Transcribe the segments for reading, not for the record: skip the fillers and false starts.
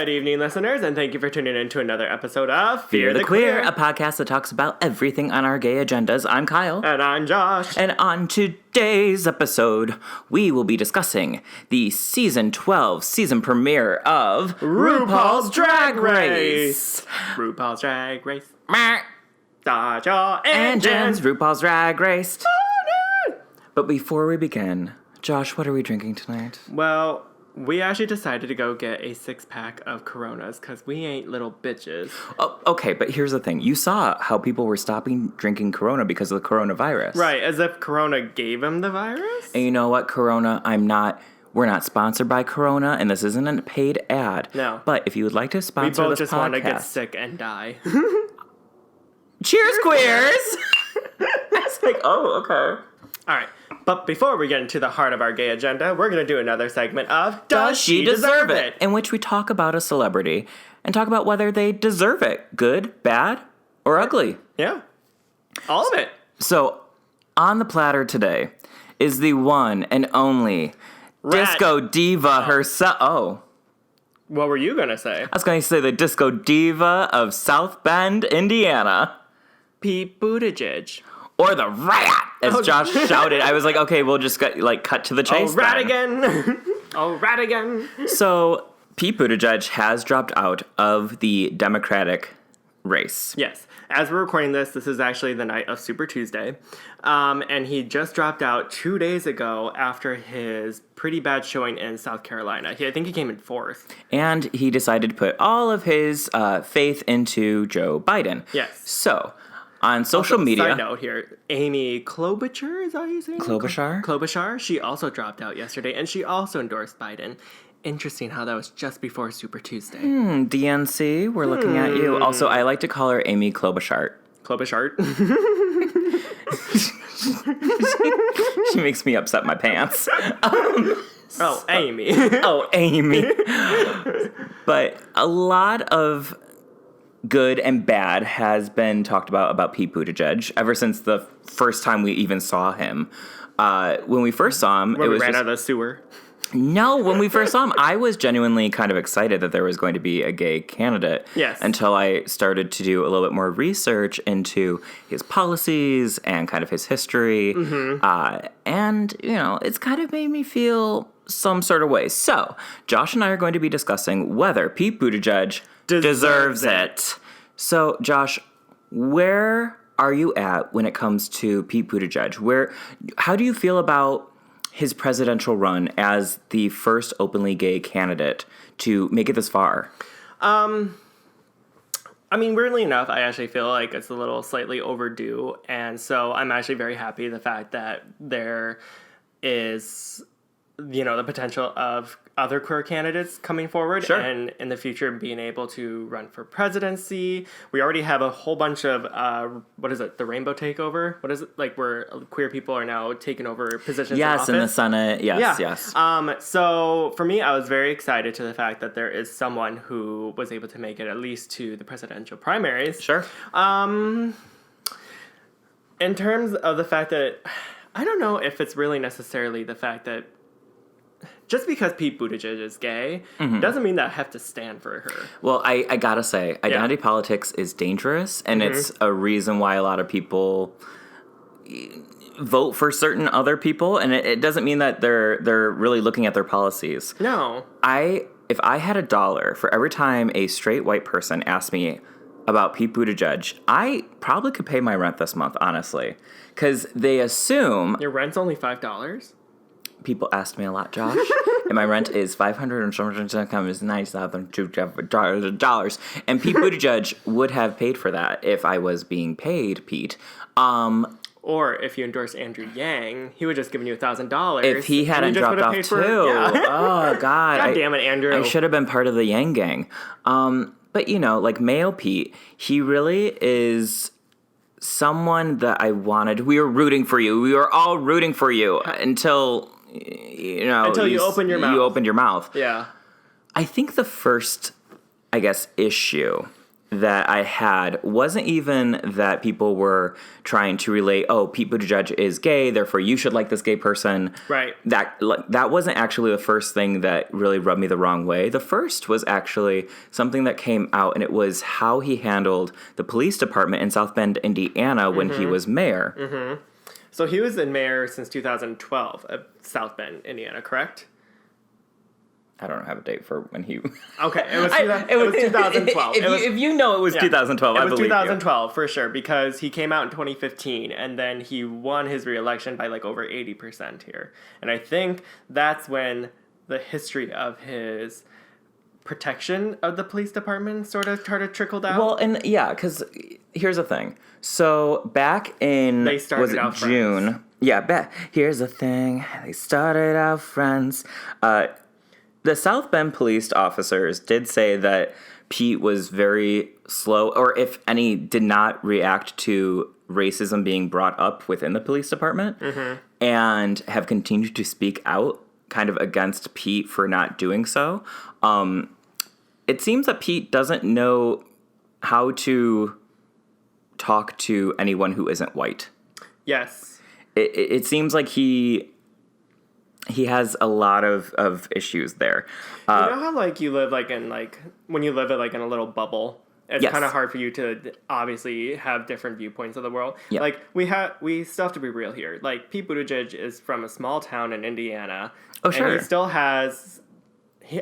Good evening, listeners, and thank you for tuning in to another episode of Fear the Queer, a podcast that talks about everything on our gay agendas. I'm Kyle. And I'm Josh. And on today's episode, we will be discussing the Season 12 season premiere of RuPaul's Drag Race. RuPaul's Drag Race. Start your engines. RuPaul's Drag Race. But before we begin, Josh, what are we drinking tonight? Well, we actually decided to go get a 6-pack of Coronas because we ain't little bitches. Oh, okay, but here's the thing. You saw how people were stopping drinking Corona because of the coronavirus. Right, as if Corona gave them the virus? And you know what, Corona, we're not sponsored by Corona, and this isn't a paid ad. No. But if you would like to sponsor this podcast... We both just want to get sick and die. Cheers, queers! It's like, oh, okay. All right, but before we get into the heart of our gay agenda, we're going to do another segment of Does She Deserve It? In which we talk about a celebrity and talk about whether they deserve it. Good, bad, or ugly. Yeah, all of it. So, on the platter today is the one and only disco diva herself. Oh. What were you going to say? I was going to say the disco diva of South Bend, Indiana. Pete Buttigieg. Or the rat, as Josh shouted. I was like, okay, we'll just cut to the chase. Oh, rat again. Oh, rat again. So, Pete Buttigieg has dropped out of the Democratic race. Yes. As we're recording this is actually the night of Super Tuesday. And he just dropped out 2 days ago after his pretty bad showing in South Carolina. I think he came in 4th. And he decided to put all of his faith into Joe Biden. Yes. So... on social media... Side note here, Amy Klobuchar, is that how you say it? Klobuchar? Klobuchar, she also dropped out yesterday, and she also endorsed Biden. Interesting how that was just before Super Tuesday. DNC, we're looking at you. Also, I like to call her Amy Klobuchar. Klobuchar? She makes me upset my pants. Amy. Oh, Amy. But a lot of... good and bad has been talked about Pete Buttigieg ever since the first time we even saw him. When we first saw him... When we ran out of the sewer? No, when we first saw him, I was genuinely kind of excited that there was going to be a gay candidate. Yes. Until I started to do a little bit more research into his policies and kind of his history. Mm-hmm. And, it's kind of made me feel some sort of way. So, Josh and I are going to be discussing whether Pete Buttigieg deserves it. So, Josh, where are you at when it comes to Pete Buttigieg? How do you feel about his presidential run as the first openly gay candidate to make it this far? Weirdly enough, I actually feel like it's a little slightly overdue, and so I'm actually very happy the fact that there is... the potential of other queer candidates coming forward. Sure. And in the future being able to run for presidency. We already have a whole bunch of, the Rainbow Takeover? What is it? Like where queer people are now taking over positions in office? Yes, in the Senate. Yes, yeah. yes. So for me, I was very excited to the fact that there is someone who was able to make it at least to the presidential primaries. Sure. In terms of the fact that, I don't know if it's really necessarily the fact that just because Pete Buttigieg is gay doesn't mean that I have to stand for her. Well, I gotta say, identity politics is dangerous, and it's a reason why a lot of people vote for certain other people, and it doesn't mean that they're really looking at their policies. No. If I had $1 for every time a straight white person asked me about Pete Buttigieg, I probably could pay my rent this month, honestly. Because they assume... Your rent's only $5? People asked me a lot, Josh. And my rent is $500 and sometimes income is $9,200. And Pete Buttigieg would have paid for that if I was being paid, Pete. Or if you endorse Andrew Yang, he would just given you $1,000. If he hadn't dropped off too. Oh, God. God damn it, Andrew. I should have been part of the Yang gang. But, male Pete, he really is someone that I wanted. We were rooting for you. We were all rooting for you until... until you opened your mouth. You opened your mouth. Yeah. I think the first, issue that I had wasn't even that people were trying to relate, oh, Pete Buttigieg is gay, therefore you should like this gay person. Right. That wasn't actually the first thing that really rubbed me the wrong way. The first was actually something that came out, and it was how he handled the police department in South Bend, Indiana, when he was mayor. Mm-hmm. So he was the mayor since 2012 of South Bend, Indiana, correct? I don't have a date for when he... Okay, it was 2012. If you know it was 2012, I believe you. It was 2012, for sure, because he came out in 2015, and then he won his re-election by, like, over 80% here. And I think that's when the history of his protection of the police department sort of started to trickle down. Well, and yeah, because here's the thing. So back in... They started out June? Friends. Yeah, here's the thing. They started out friends. The South Bend police officers did say that Pete was very slow, or if any, did not react to racism being brought up within the police department, and have continued to speak out kind of against Pete for not doing so. It seems that Pete doesn't know how to talk to anyone who isn't white. Yes. It seems like he has a lot of issues there. You know how, like, you live, like, in, like, when you live, like, in a little bubble, it's kind of hard for you to obviously have different viewpoints of the world. Yep. Like, we still have to be real here. Like, Pete Buttigieg is from a small town in Indiana. Oh, sure. And he still has...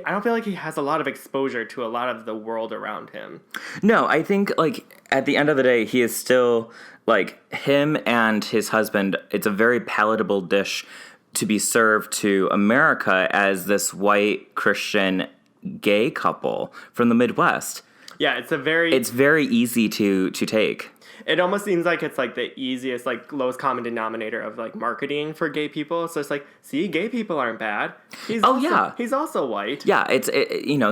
I don't feel like he has a lot of exposure to a lot of the world around him. No, I think, like, at the end of the day, he is still, like, him and his husband, it's a very palatable dish to be served to America as this white Christian gay couple from the Midwest. Yeah, it's very easy to take. It almost seems like it's like the easiest, like, lowest common denominator of, like, marketing for gay people. So it's like, see, gay people aren't bad. He's also white. Yeah,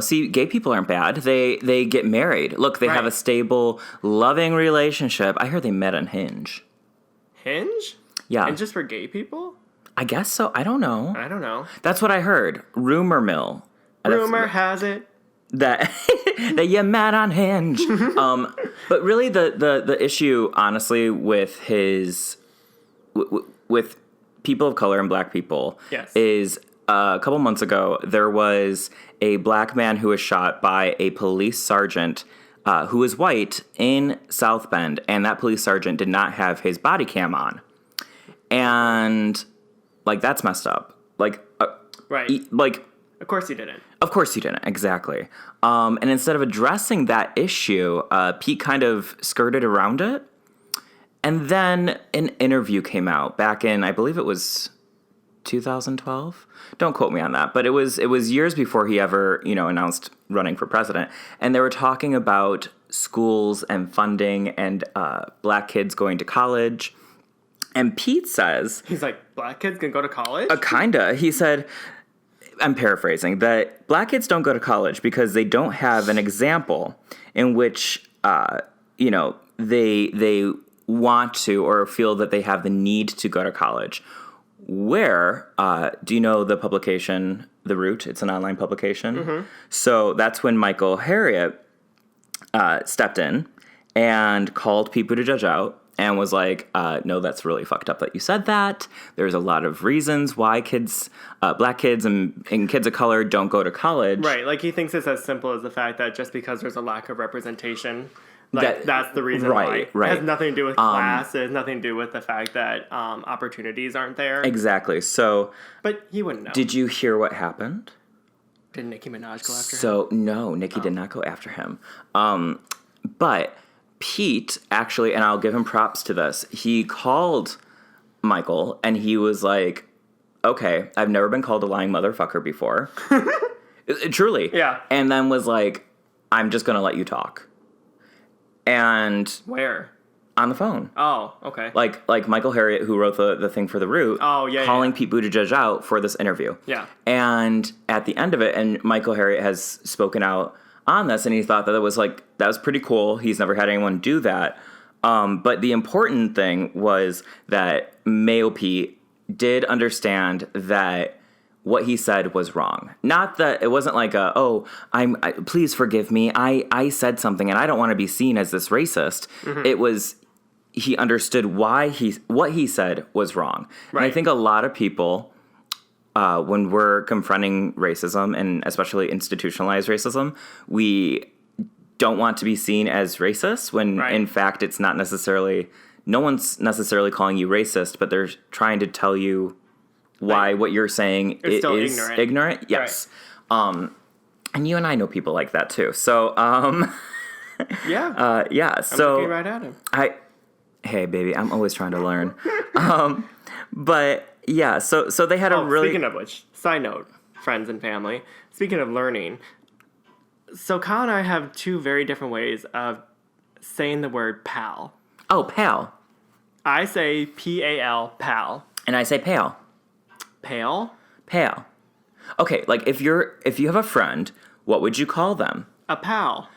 see, gay people aren't bad. They get married. Look, they have a stable, loving relationship. I heard they met on Hinge. Hinge? Yeah. And just for gay people? I guess so. I don't know. That's what I heard. Rumor mill. Rumor has it that you met on Hinge. But really, the issue, honestly, with with people of color and black people, is a couple months ago there was a black man who was shot by a police sergeant who was white in South Bend, and that police sergeant did not have his body cam on, and, like, that's messed up. Like, of course he didn't. Of course you didn't, exactly. And instead of addressing that issue, Pete kind of skirted around it. And then an interview came out back in, I believe it was 2012. Don't quote me on that, but it was years before he ever, announced running for president. And they were talking about schools and funding and black kids going to college. And Pete says... He's like, black kids can go to college? Kinda. He said... I'm paraphrasing, that black kids don't go to college because they don't have an example in which, they want to or feel that they have the need to go to college. Where, do you know the publication, The Root? It's an online publication. Mm-hmm. So that's when Michael Harriot stepped in and called Pete Buttigieg out. And was like, no, that's really fucked up that you said that. There's a lot of reasons why kids, black kids and kids of color don't go to college. Right, like he thinks it's as simple as the fact that just because there's a lack of representation, that's the reason why. Right. It has nothing to do with class. It has nothing to do with the fact that opportunities aren't there. Exactly. So, but he wouldn't know. Did you hear what happened? Did Nicki Minaj go after him? So, no, Nicki did not go after him. But... Pete, actually, and I'll give him props to this, he called Michael, and he was like, okay, I've never been called a lying motherfucker before. Truly. Yeah. And then was like, I'm just going to let you talk. And... Where? On the phone. Oh, okay. Like Michael Harriot, who wrote the thing for The Root. Oh, yeah, calling Pete Buttigieg out for this interview. Yeah. And at the end of it, and Michael Harriot has spoken out on this, and he thought that that was pretty cool. He's never had anyone do that. But the important thing was that Mayo Pete did understand that what he said was wrong. Not that it wasn't like please forgive me. I said something and I don't want to be seen as this racist. Mm-hmm. It was, he understood what he said was wrong. Right. And I think a lot of people, when we're confronting racism and especially institutionalized racism, we don't want to be seen as racist when in fact it's not necessarily, no one's necessarily calling you racist, but they're trying to tell you why what you're saying is ignorant. Yes. Right. And you and I know people like that too. So, yeah. Yeah. So I'm looking right at him. Hey baby, I'm always trying to learn. But yeah, so they had a really... Speaking of which, side note, friends and family, speaking of learning, so Kyle and I have two very different ways of saying the word pal. Oh, pal. I say P-A-L, pal. And I say pale. Pale? Pale. Okay, like if you have a friend, what would you call them? A pal.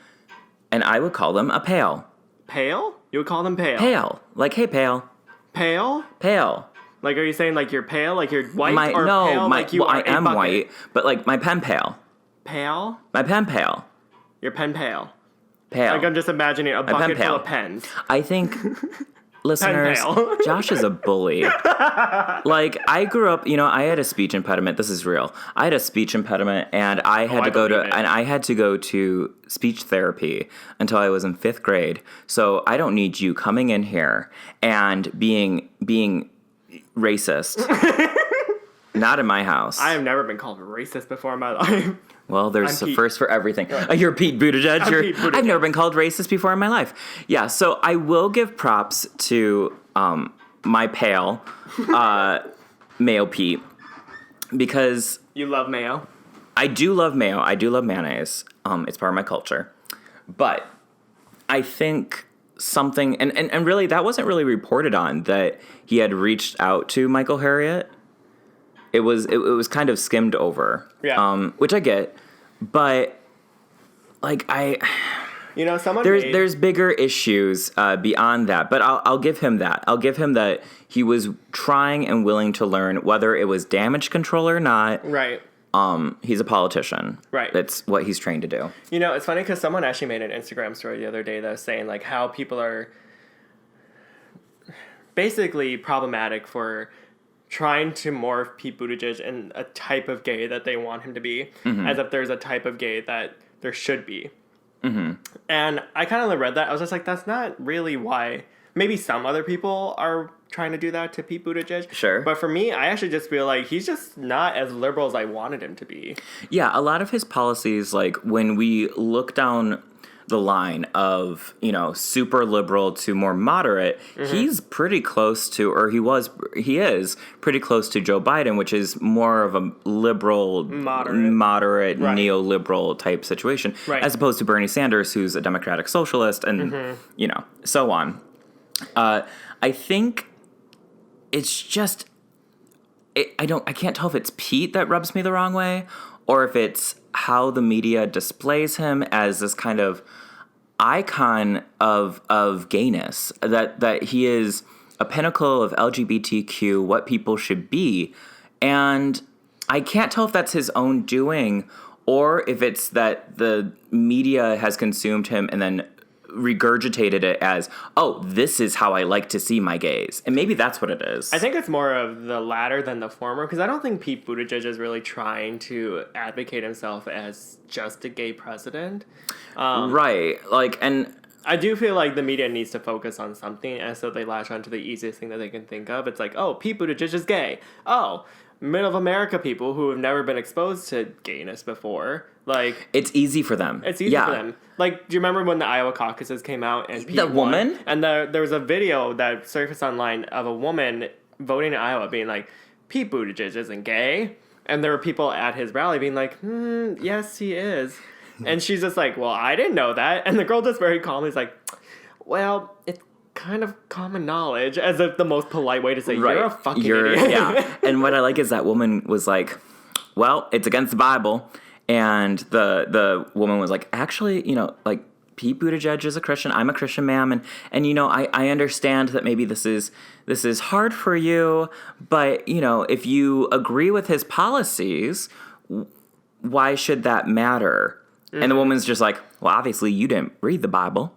And I would call them a pale. Pale? You would call them pale? Pale. Like, hey, pale. Pale? Pale. Like, are you saying like you're pale? Like you're white no, pale? Like you are I am white, but like my pen pale. Pale? My pen pale. Your pen pale. Pale. Like I'm just imagining a bucket full of pens. I think... Listeners, Josh is a bully. Like, I grew up, I had a speech impediment. This is real. I had a speech impediment, and I had to go to speech therapy until I was in 5th grade. So I don't need you coming in here and being racist. Not in my house. I have never been called racist before in my life. Well, there's a first for everything. You're Pete Buttigieg. Pete Buttigieg. I've never been called racist before in my life. Yeah, so I will give props to my pale, Mayo Pete, because... You love mayo? I do love mayo. I do love mayonnaise. It's part of my culture. But I think something... And really, that wasn't really reported on, that he had reached out to Michael Harriot. It was kind of skimmed over, which I get, but like there's bigger issues beyond that. But I'll give him that. I'll give him that he was trying and willing to learn, whether it was damage control or not. Right. He's a politician. Right. That's what he's trained to do. It's funny because someone actually made an Instagram story the other day that was saying like how people are basically problematic for trying to morph Pete Buttigieg in a type of gay that they want him to be, as if there's a type of gay that there should be. Mm-hmm. And I kind of read that. I was just like, that's not really why. Maybe some other people are trying to do that to Pete Buttigieg. Sure. But for me, I actually just feel like he's just not as liberal as I wanted him to be. Yeah, a lot of his policies, like when we look down the line of, super liberal to more moderate, he's pretty close to, or he is pretty close to Joe Biden, which is more of a liberal, moderate neoliberal type situation, as opposed to Bernie Sanders, who's a democratic socialist, and, so on. I think it's just, I can't tell if it's Pete that rubs me the wrong way, or if it's how the media displays him as this kind of icon of gayness, that he is a pinnacle of LGBTQ, what people should be. And I can't tell if that's his own doing or if it's that the media has consumed him and then regurgitated it as, oh, this is how I like to see my gays. And maybe that's what it is. I think it's more of the latter than the former, because I don't think Pete Buttigieg is really trying to advocate himself as just a gay president. Right. Like, and I do feel like the media needs to focus on something, and so they latch onto the easiest thing that they can think of. It's like, oh, Pete Buttigieg is gay. Oh, middle of America people who have never been exposed to gayness before. Like, it's easy for them. It's easy for them. Like, do you remember when the Iowa caucuses came out and Pete the woman won? And there was a video that surfaced online of a woman voting in Iowa being like, Pete Buttigieg isn't gay. And there were people at his rally being like, yes, he is. And she's just like, well, I didn't know that. And the girl just very calmly is like, well, it's kind of common knowledge, as if the most polite way to say, you're a fucking idiot. Yeah. And what I like is that woman was like, well, it's against the Bible. And the woman was like, actually, Pete Buttigieg is a Christian. I'm a Christian, ma'am, and I understand that maybe this is hard for you, but if you agree with his policies, why should that matter? Mm-hmm. And the woman's just like, well, obviously you didn't read the Bible.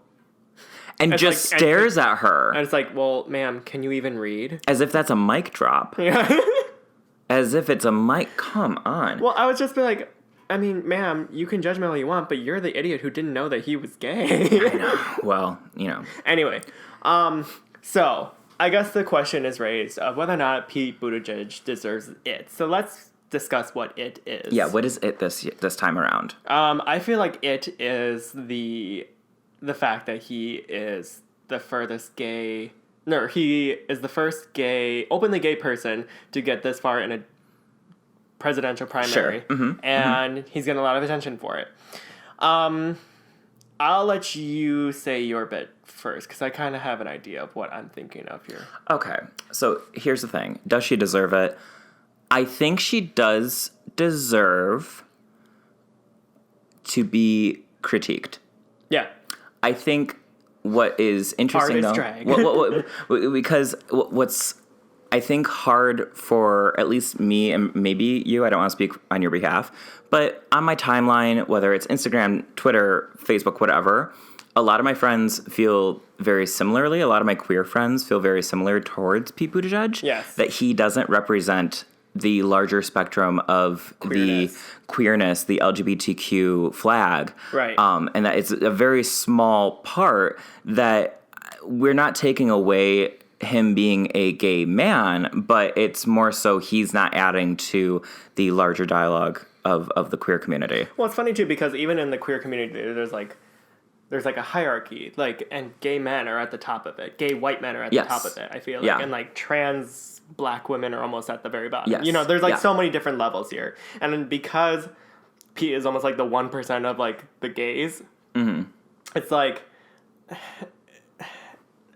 And it's just like, stares at her. And it's like, well, ma'am, can you even read? As if that's a mic drop. Yeah. As if it's a mic. Come on. Well, I would just be like, I mean, ma'am, you can judge me all you want, but you're the idiot who didn't know that he was gay. I know. Well, Anyway, so I guess the question is raised of whether or not Pete Buttigieg deserves it. So let's discuss what it is. Yeah, what is it this time around? I feel like it is the fact that he is the furthest gay... No, he is the first openly gay person to get this far in a presidential primary. Sure. Mm-hmm. And he's getting a lot of attention for it. I'll let you say your bit first, because I kind of have an idea of what I'm thinking of here. Okay, so here's the thing. Does she deserve it? I think she does deserve to be critiqued. Yeah. I think what is interesting, though, because what's I think hard for at least me and maybe you, I don't want to speak on your behalf, but on my timeline, whether it's Instagram, Twitter, Facebook, whatever, a lot of my friends feel very similarly. A lot of my queer friends feel very similar towards Pete Buttigieg. Yes. That he doesn't represent the larger spectrum of the queerness, the LGBTQ flag. Right. And that it's a very small part that we're not taking away him being a gay man, but it's more so he's not adding to the larger dialogue of the queer community. Well, it's funny too, because even in the queer community, there's a hierarchy, and gay men are at the top of it. Gay white men are at the top of it, I feel like. And trans black women are almost at the very bottom. Yes. There's so many different levels here. And then because Pete is almost the 1% of the gays, mm-hmm. It's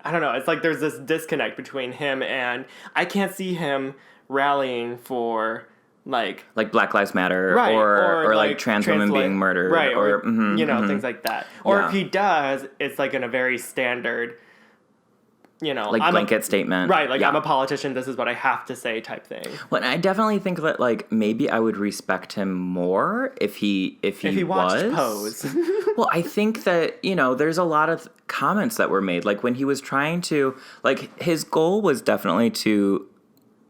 I don't know. It's there's this disconnect between him and I can't see him rallying for Black Lives Matter, right, or trans women being murdered, right, or mm-hmm. things like that. Or if he does, it's in a very standard, blanket statement, right? I'm a politician. This is what I have to say, type thing. Well, I definitely think that maybe I would respect him more if he watched Pose. Well, I think that there's a lot of comments that were made, when he was trying to his goal was definitely to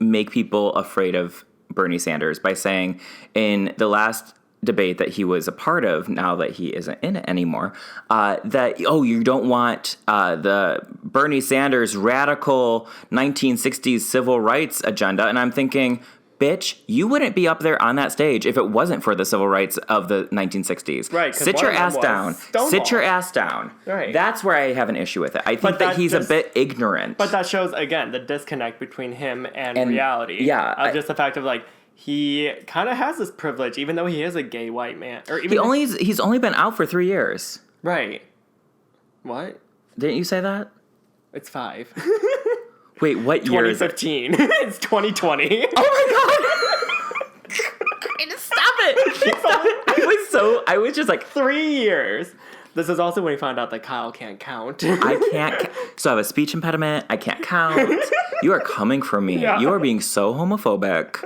make people afraid of Bernie Sanders by saying in the last debate that he was a part of, now that he isn't in it anymore, that, you don't want the Bernie Sanders radical 1960s civil rights agenda. And I'm thinking, bitch, you wouldn't be up there on that stage if it wasn't for the civil rights of the 1960s. Right. Sit your ass down. Stonewall. Sit your ass down. Right. That's where I have an issue with it. I think that he's a bit ignorant. But that shows, again, the disconnect between him and reality. Yeah. Just the fact of, he kind of has this privilege, even though he is a gay white man. Or even he's only been out for 3 years. Right. What? Didn't you say that? It's 5. Wait, what year is it? 2015. It's 2020. Oh my god! Stop it! I was just 3 years. This is also when we found out that Kyle can't count. I can't. So I have a speech impediment. I can't count. You are coming for me. Yeah. You are being so homophobic.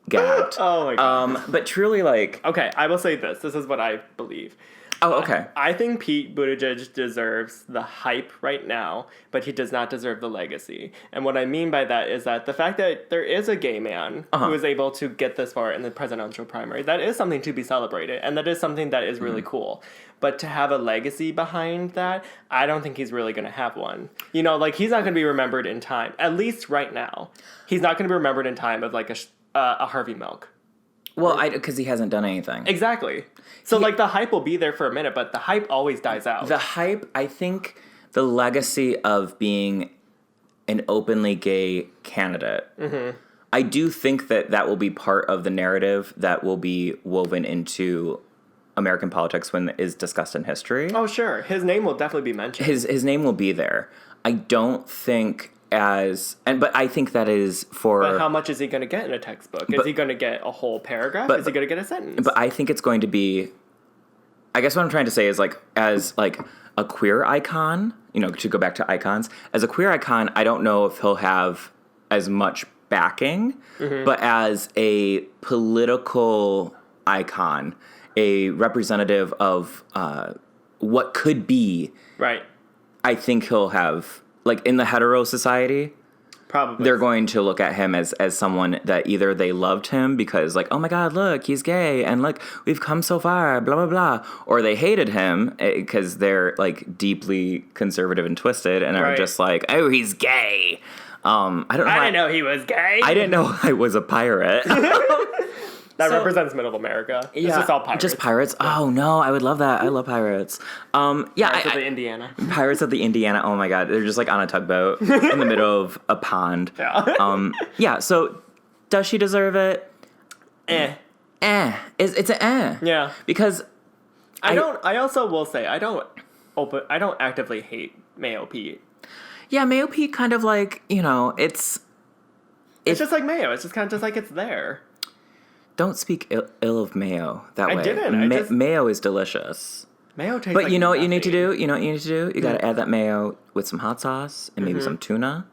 Gagged. Oh my god. But truly, okay, I will say this. This is what I believe. Oh, okay. I think Pete Buttigieg deserves the hype right now, but he does not deserve the legacy. And what I mean by that is that the fact that there is a gay man who is able to get this far in the presidential primary, that is something to be celebrated, and that is something that is really cool. But to have a legacy behind that, I don't think he's really going to have one. He's not going to be remembered in time, at least right now. He's not going to be remembered in time of a Harvey Milk. Well, because he hasn't done anything. Exactly. So, the hype will be there for a minute, but the hype always dies out. The hype, I think the legacy of being an openly gay candidate, I do think that will be part of the narrative that will be woven into American politics when it is discussed in history. Oh, sure. His name will definitely be mentioned. His name will be there. I don't think... but I think that is for... But how much is he going to get in a textbook? Is he going to get a whole paragraph? Is he going to get a sentence? But I think it's going to be I guess what I'm trying to say is, like, as, like, a queer icon, you know, to go back to icons, as a queer icon, I don't know if he'll have as much backing, but as a political icon, a representative of what could be, right? I think he'll have, like, in the hetero society, Probably. they're going to look at him as someone that either they loved him because, like, oh my God, look, he's gay, and look, we've come so far, blah, blah, blah. Or they hated him because they're, like, deeply conservative and twisted and are just like, oh, he's gay. I didn't know he was gay. I didn't know I was a pirate. That represents middle America. It's just all pirates. Just pirates? Oh, no, I would love that. I love pirates. Pirates of the Indiana. Pirates of the Indiana. Oh, my God. They're just, like, on a tugboat in the middle of a pond. Yeah. So does she deserve it? It's an Yeah. Because I also will say, I don't actively hate Mayo Pete. Yeah, Mayo Pete kind of, like, you know, it's just like Mayo. It's just kind of just like it's there. Don't speak ill of Mayo that way. I didn't. Mayo is delicious. Mayo tastes But like you know what nothing. you need to do? You know what you need to do? You got to add that mayo with some hot sauce and maybe some tuna.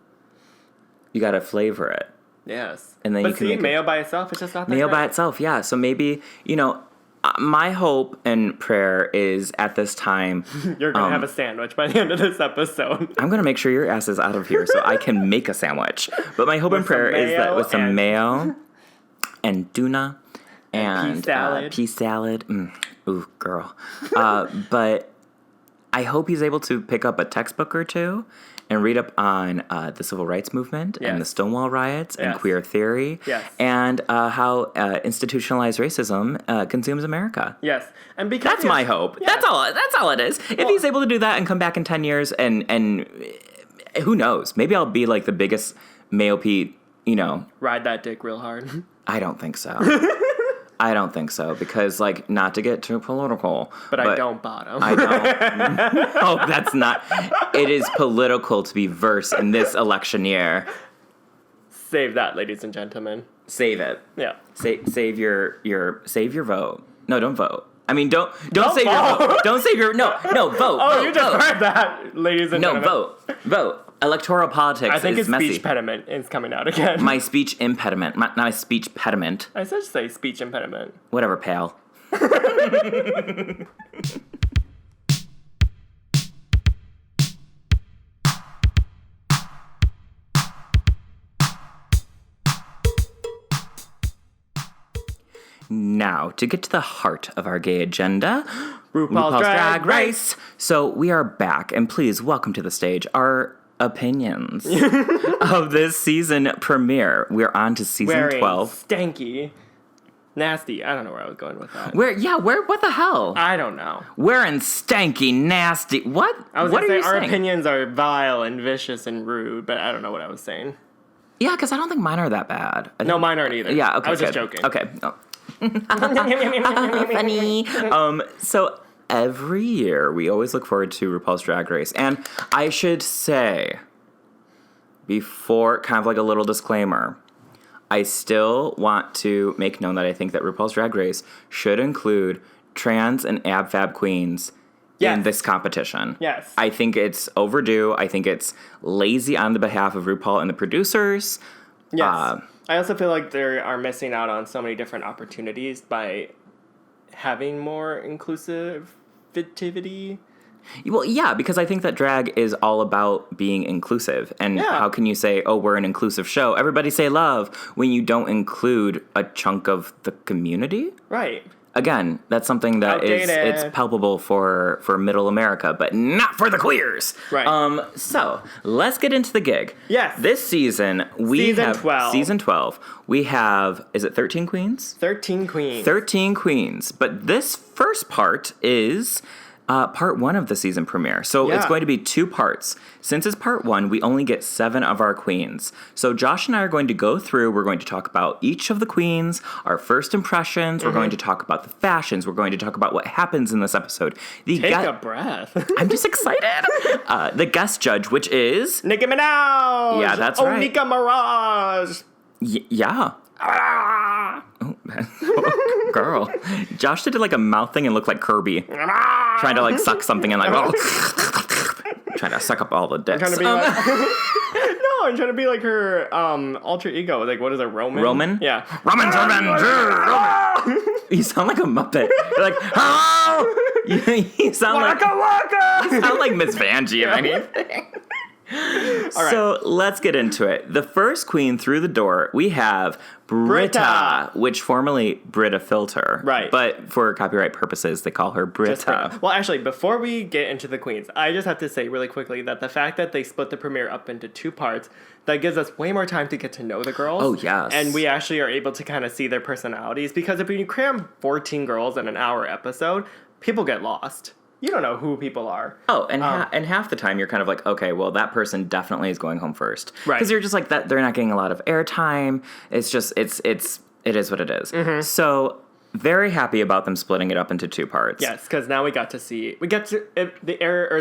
You got to flavor it. Yes. And then but you can see, make mayo by itself, it's just not that mayo great. by itself, yeah. So maybe, you know, my hope and prayer is at this time... You're going to have a sandwich by the end of this episode. I'm going to make sure your ass is out of here so I can make a sandwich. But my hope and prayer is that with some mayo and tuna and pea salad. Ooh, girl. But I hope he's able to pick up a textbook or two and read up on the civil rights movement and the Stonewall riots and queer theory and how institutionalized racism consumes America. Yes. And because that's my hope. Yeah. That's all it is. If he's able to do that and come back in 10 years and who knows, maybe I'll be like the biggest Mayo Pete, you know. Ride that dick real hard. I don't think so. I don't think so, because, like, not to get too political. But I don't bottom. I don't. No, that's not. It is political to be versed in this election year. Save that, ladies and gentlemen. Save it. Yeah. Save your vote. No, don't vote. I mean, don't save your vote. Don't save your no vote. Oh, vote, you just vote. heard that, ladies and gentlemen. No, vote. Electoral politics I think is his messy. speech impediment is coming out again. My speech impediment, not my speech pediment. I said say speech impediment. Whatever, pal. Now, to get to the heart of our gay agenda, RuPaul's Drag Race. So we are back, and please welcome to the stage our opinions of this season premiere. We're on to season 12. Stanky. Nasty. I don't know where I was going with that. What the hell? I don't know. Wearing stanky, nasty. What? I was what going are to you say our saying? opinions are vile and vicious and rude, but I don't know what I was saying. Yeah, because I don't think mine are that bad. No, mine aren't either. Yeah, okay. I was just joking. Okay. Oh. Funny. So every year we always look forward to RuPaul's Drag Race. And I should say, before, kind of like a little disclaimer, I still want to make known that I think that RuPaul's Drag Race should include trans and ab-fab queens in this competition. Yes. I think it's overdue. I think it's lazy on the behalf of RuPaul and the producers. Yes. I also feel like they are missing out on so many different opportunities by having more inclusivity. Well, yeah, because I think that drag is all about being inclusive. And how can you say, oh, we're an inclusive show? Everybody say love when you don't include a chunk of the community? Right. Again, that's something that it's palpable for middle America, but not for the queers. Right. So let's get into the gig. Yes. This season, Season 12. Season 12. We have, is it 13 queens? 13 queens. 13 queens. But this first part is part 1 of the season premiere. So it's going to be 2 parts. Since it's part 1, we only get 7 of our queens. So Josh and I are going to go through. We're going to talk about each of the queens, our first impressions. We're going to talk about the fashions. We're going to talk about what happens in this episode. Take a breath. I'm just excited. The guest judge, which is... Nicki Minaj. Yeah, that's right. Onika Mirage. Yeah. Oh, Girl. Josh did like a mouth thing and looked like Kirby. Trying to like suck something and like, trying to suck up all the dicks. I'm trying to be like... No, I'm trying to be like her alter ego. Like, what is it, Roman? Roman? Yeah. Roman. You sound like a Muppet. You're like, oh! You sound Waka! You sound like Miss Vanjie, if anything. All right. So let's get into it. The first queen through the door, we have Britta, which formerly Britta Filter. Right. But for copyright purposes, they call her Britta. Well, actually, before we get into the queens, I just have to say really quickly that the fact that they split the premiere up into 2 parts, that gives us way more time to get to know the girls. Oh, yes. And we actually are able to kind of see their personalities, because if you cram 14 girls in an hour episode, people get lost. You don't know who people are. Oh, and half the time you're kind of like, okay, well, that person definitely is going home first. Right. Because you're just like, that they're not getting a lot of airtime. It's just, it is what it is. Mm-hmm. So, very happy about them splitting it up into 2 parts. Yes, because now the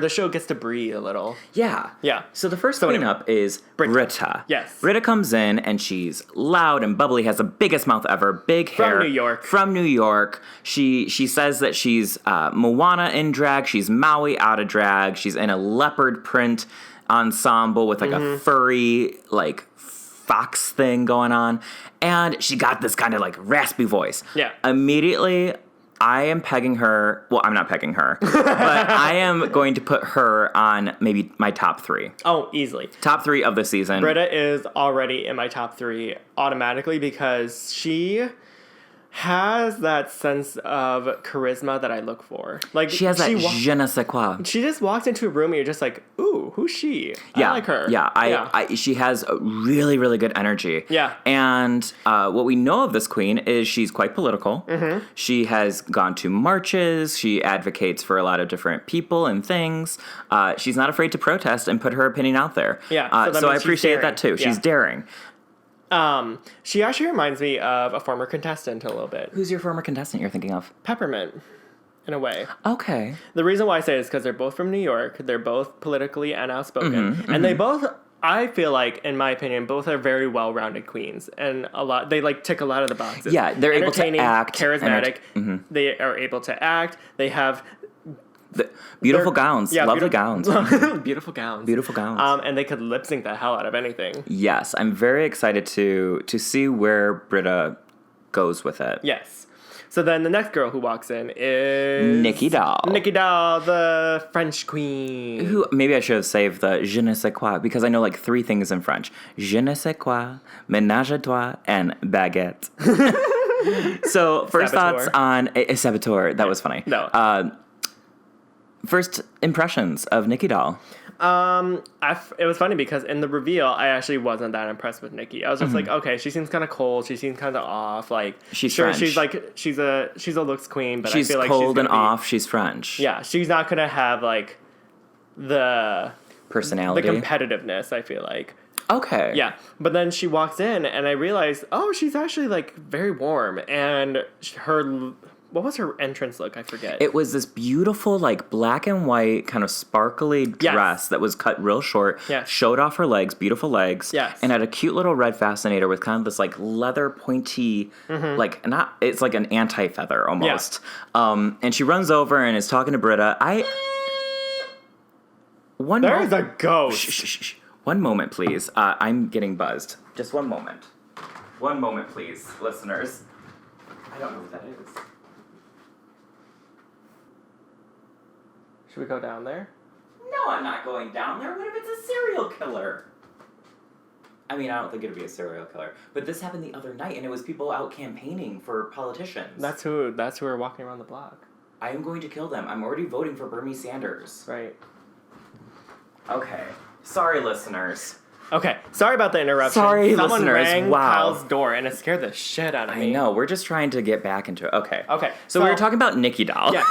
show gets to breathe a little. Yeah. Yeah. So the first queen up is Britta. Yes. Britta comes in and she's loud and bubbly, has the biggest mouth ever, big hair. From New York. She says that she's Moana in drag, she's Maui out of drag, she's in a leopard print ensemble with like a furry, like, fox thing going on, and she got this kind of like raspy voice. Yeah. Immediately, I am pegging her. Well, I'm not pegging her, but I am going to put her on maybe my top 3. Oh, easily. Top 3 of the season. Britta is already in my top 3 automatically, because she has that sense of charisma that I look for. Like, she has that je ne sais quoi. She just walks into a room and you're just like, ooh, who's she? Yeah, I like her. Yeah, she has a really, really good energy. Yeah. And what we know of this queen is she's quite political. Mm-hmm. She has gone to marches. She advocates for a lot of different people and things. She's not afraid to protest and put her opinion out there. Yeah. So I appreciate that too. Yeah. She's daring. She actually reminds me of a former contestant a little bit. Who's your former contestant you're thinking of? Peppermint, in a way. Okay. The reason why I say it is because they're both from New York. They're both politically and outspoken. And they both, I feel like, in my opinion, both are very well-rounded queens. And they like tick a lot of the boxes. Yeah, they're able to act. Charismatic. They are able to act. They have... Beautiful gowns. Yeah, lovely gowns. Beautiful gowns. Beautiful gowns. And they could lip sync the hell out of anything. Yes, I'm very excited to see where Britta goes with it. Yes. So then the next girl who walks in is... Nicky Doll. Nicky Doll, the French queen. Who, maybe I should have saved the je ne sais quoi, because I know like 3 things in French. Je ne sais quoi, ménage à toi, and baguette. So first thoughts on... Saboteur. That was funny. No. First impressions of Nicky Doll. It was funny because in the reveal, I actually wasn't that impressed with Nicky. I was just like, okay, she seems kind of cold. She seems kind of off. Like, she's sure, French. she's a looks queen, but she's I feel like cold she's and off. She's French. Yeah, she's not gonna have like the personality, the competitiveness. I feel like. Okay. Yeah, but then she walks in, and I realized, oh, she's actually like very warm, and her. What was her entrance look? I forget. It was this beautiful, like, black and white, kind of sparkly dress that was cut real short. Yes. Showed off her legs, beautiful legs. Yes. And had a cute little red fascinator with kind of this, like, leather pointy, like, it's like an anti-feather almost. Yeah. And she runs over and is talking to Britta. There's a ghost. Shh. One moment, please. I'm getting buzzed. Just one moment. One moment, please, listeners. I don't know what that is. Should we go down there? No, I'm not going down there. What if it's a serial killer? I mean, I don't think it'd be a serial killer. But this happened the other night, and it was people out campaigning for politicians. That's who are walking around the block. I am going to kill them. I'm already voting for Bernie Sanders. Right. Okay. Sorry, listeners. Okay, sorry about the interruption. Sorry, Someone listeners. rang Wow. Kyle's door, and it scared the shit out of me. I know. We're just trying to get back into it. Okay. So we were talking about Nicky Doll. Yeah.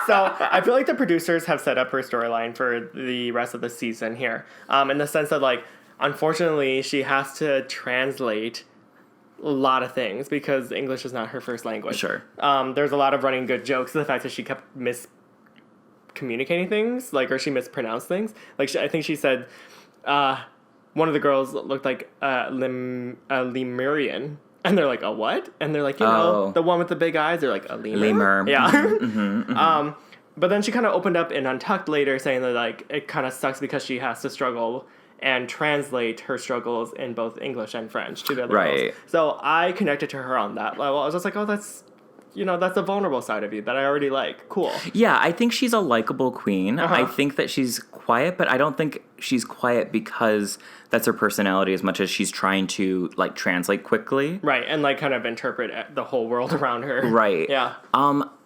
So I feel like the producers have set up her storyline for the rest of the season here, in the sense that, like, unfortunately, she has to translate a lot of things because English is not her first language. Sure. There's a lot of running good jokes. The fact that she kept miscommunicating things, like, or she mispronounced things. Like, I think she said... one of the girls looked like Lemurian, And they're like, a what? And they're like, you know, the one with the big eyes. They're like, a lemur? Lemur. Yeah. Mm-hmm. But then she kind of opened up in Untucked later, saying that, like, it kind of sucks because she has to struggle and translate her struggles in both English and French to the other girls. So I connected to her on that level. I was just like, oh, that's a vulnerable side of you that I already like. Cool. Yeah, I think she's a likable queen. I think that she's quiet, but I don't think she's quiet because that's her personality as much as she's trying to, like, translate quickly. Right, and, like, kind of interpret the whole world around her. Right. Yeah.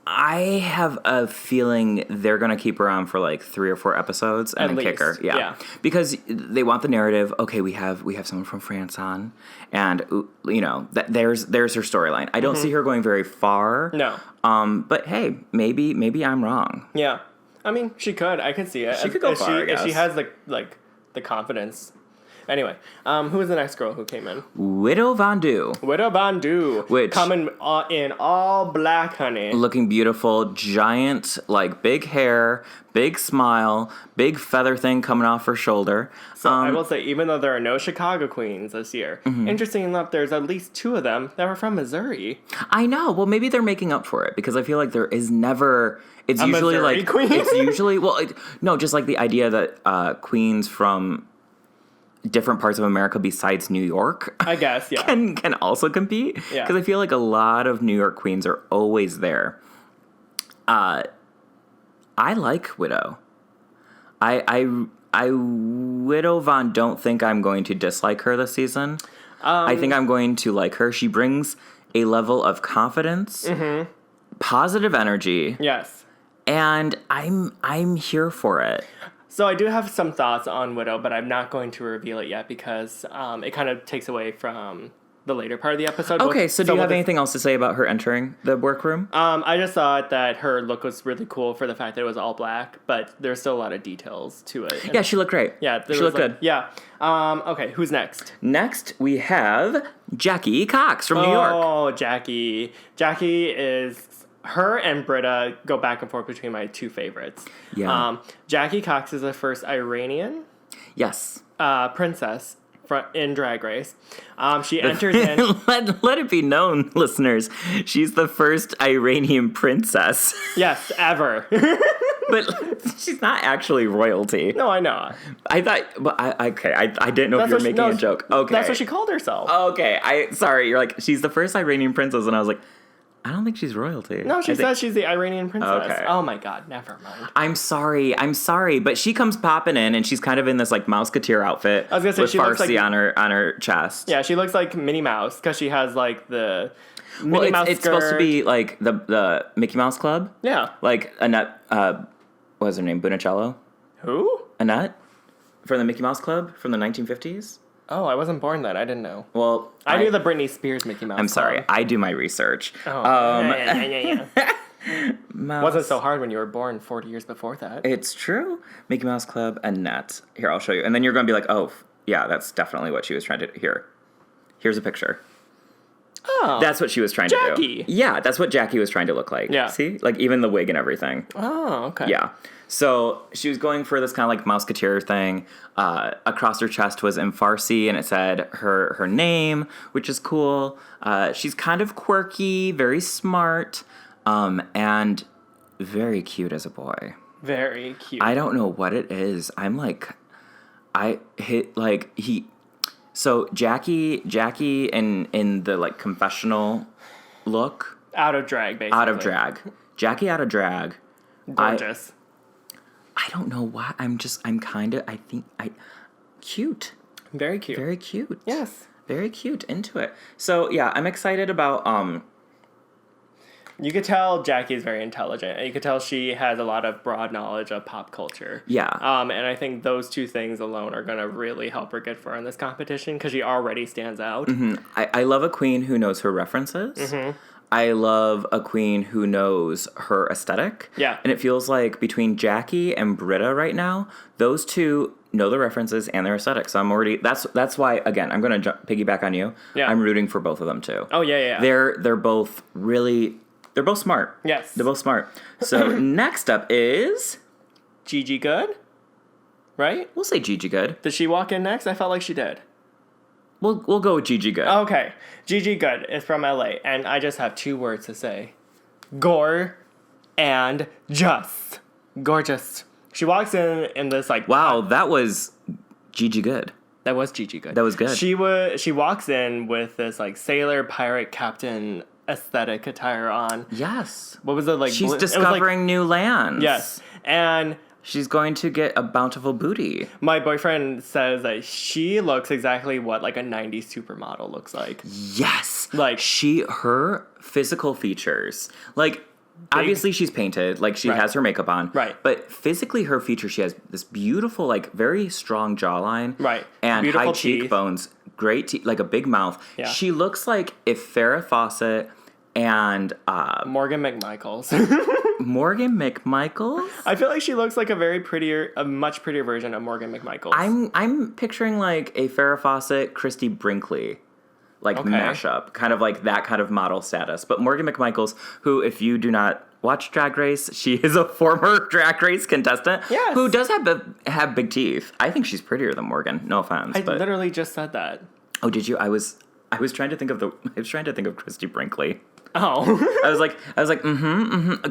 I have a feeling they're going to keep her on for like 3 or 4 episodes and then kick her. Yeah. Because they want the narrative. Okay, we have someone from France on, and you know, there's her storyline. I don't see her going very far. No. But hey, maybe I'm wrong. Yeah. I mean, she could. I could see it. She could go far, I guess. If she has the confidence. Anyway, who was the next girl who came in? Widow Von'Du. Widow Von'Du. Which, coming in all black, honey. Looking beautiful, giant, like, big hair, big smile, big feather thing coming off her shoulder. So I will say, even though there are no Chicago queens this year, interesting enough, there's at least 2 of them that were from Missouri. I know. Well, maybe they're making up for it because I feel like there is never. It's a usually Missouri like queen? It's usually no, just like the idea that queens from different parts of America besides New York, I guess, yeah, can also compete. Yeah, because I feel like a lot of New York queens are always there. I like Widow. I Widow Von don't think I'm going to dislike her this season. I think I'm going to like her. She brings a level of confidence, positive energy. Yes. And I'm here for it. So I do have some thoughts on Widow, but I'm not going to reveal it yet because it kind of takes away from the later part of the episode. Okay, so do you have anything else to say about her entering the workroom? I just thought that her look was really cool for the fact that it was all black, but there's still a lot of details to it. Yeah, she looked great. Yeah, she looked good. Yeah. Okay, who's next? Next, we have Jackie Cox from New York. Oh, Jackie. Jackie is... Her and Britta go back and forth between my 2 favorites. Yeah. Jackie Cox is the first Iranian princess in Drag Race. She enters in... let it be known, listeners, she's the first Iranian princess. Yes, ever. But she's not actually royalty. No, I know. I thought... But I didn't know if you were making a joke. Okay. That's what she called herself. Okay. Sorry, you're like, she's the first Iranian princess, and I was like... I don't think she's royalty. No, she says she's the Iranian princess. Okay. Oh my god, never mind. I'm sorry, but she comes popping in, and she's kind of in this like Mouseketeer outfit. I was gonna say with she looks Farsi like on her chest. Yeah, she looks like Minnie Mouse because she has like the Minnie Mouse. It's supposed to be like the Mickey Mouse Club. Yeah, like Annette. What was her name? Bunicello. Who? Annette from the Mickey Mouse Club from the 1950s. Oh, I wasn't born then. I didn't know. Well, I knew the Britney Spears Mickey Mouse. I'm sorry. I do my research. Oh, yeah. Wasn't so hard when you were born 40 years before that. It's true. Mickey Mouse Club, Annette. Here, I'll show you. And then you're going to be like, oh, yeah, that's definitely what she was trying to do. Here's a picture. Oh. That's what she was trying to do. Yeah, that's what Jackie was trying to look like. Yeah. See? Like, even the wig and everything. Oh, okay. Yeah. So she was going for this kind of like Mouseketeer thing. Across her chest was in Farsi, and it said her name, which is cool. She's kind of quirky, very smart, and very cute as a boy. Very cute. I don't know what it is. I'm like, So Jackie in the like confessional look. Out of drag, basically. Out of drag. Jackie out of drag. Gorgeous. I don't know why. Cute. Very cute. Very cute. Yes. Very cute. Into it. So yeah, I'm excited about You could tell Jackie's very intelligent, and you could tell she has a lot of broad knowledge of pop culture. Yeah. And I think those 2 things alone are going to really help her get far in this competition because she already stands out. Mm-hmm. I love a queen who knows her references. Mm-hmm. I love a queen who knows her aesthetic. Yeah. And it feels like between Jackie and Britta right now, those 2 know the references and their aesthetic. So I'm already... That's why, again, I'm going to piggyback on you. Yeah. I'm rooting for both of them, too. Oh, yeah. They're both really... They're both smart. Yes. They're both smart. So next up is... Gigi Good? Right? We'll say Gigi Good. Did she walk in next? I felt like she did. we'll go with Gigi Good. Okay. Gigi Good is from LA, and I just have 2 words to say. Gore and just. Gorgeous. She walks in this like... Wow, that was Gigi Good. That was Gigi Good. That was good. She walks in with this like sailor pirate captain aesthetic attire on. Yes. What was it like? She's discovering new lands. Yes. And she's going to get a bountiful booty. my boyfriend says that she looks exactly what like a 90s supermodel looks like. Yes. Like her physical features, like obviously she's painted, like she has her makeup on. Right. But physically her features, she has this beautiful, like very strong jawline. Right. And Beautiful high teeth. cheekbones, great teeth, like a big mouth. Yeah. She looks like if Farrah Fawcett and Morgan McMichaels. Morgan McMichaels? I feel like she looks like a much prettier version of Morgan McMichaels. I'm picturing like a Farrah Fawcett, Christy Brinkley, like mashup, kind of like that kind of model status. But Morgan McMichaels, who, if you do not watch Drag Race, she is a former Drag Race contestant who does have big teeth. I think she's prettier than Morgan. No offense. I literally just said that. Oh, did you? I was trying to think of Christy Brinkley. Oh. I was like,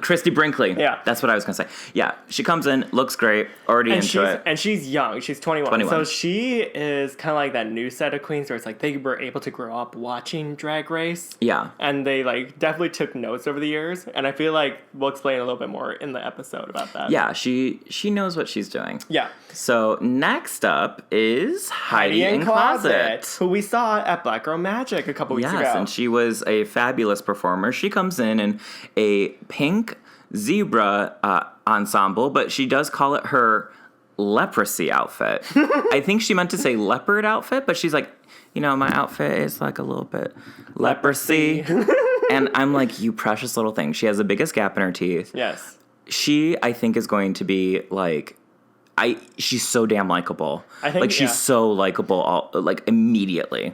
Christy Brinkley. Yeah. That's what I was going to say. Yeah. She comes in, looks great, already into it. And she's young. She's 21. So she is kind of like that new set of queens where it's like they were able to grow up watching Drag Race. Yeah. And they like definitely took notes over the years. And I feel like we'll explain a little bit more in the episode about that. Yeah. She knows what she's doing. Yeah. So next up is Heidi in Closet, who we saw at Black Girl Magic a couple weeks ago. Yes, and she was a fabulous performer. She comes in a pink zebra ensemble, but she does call it her leprosy outfit. I think she meant to say leopard outfit, but she's like, my outfit is like a little bit leprosy. And I'm like, you precious little thing. She has the biggest gap in her teeth. Yes. She, I think, is going to be like... she's so damn likable. I think she's so likable, like immediately.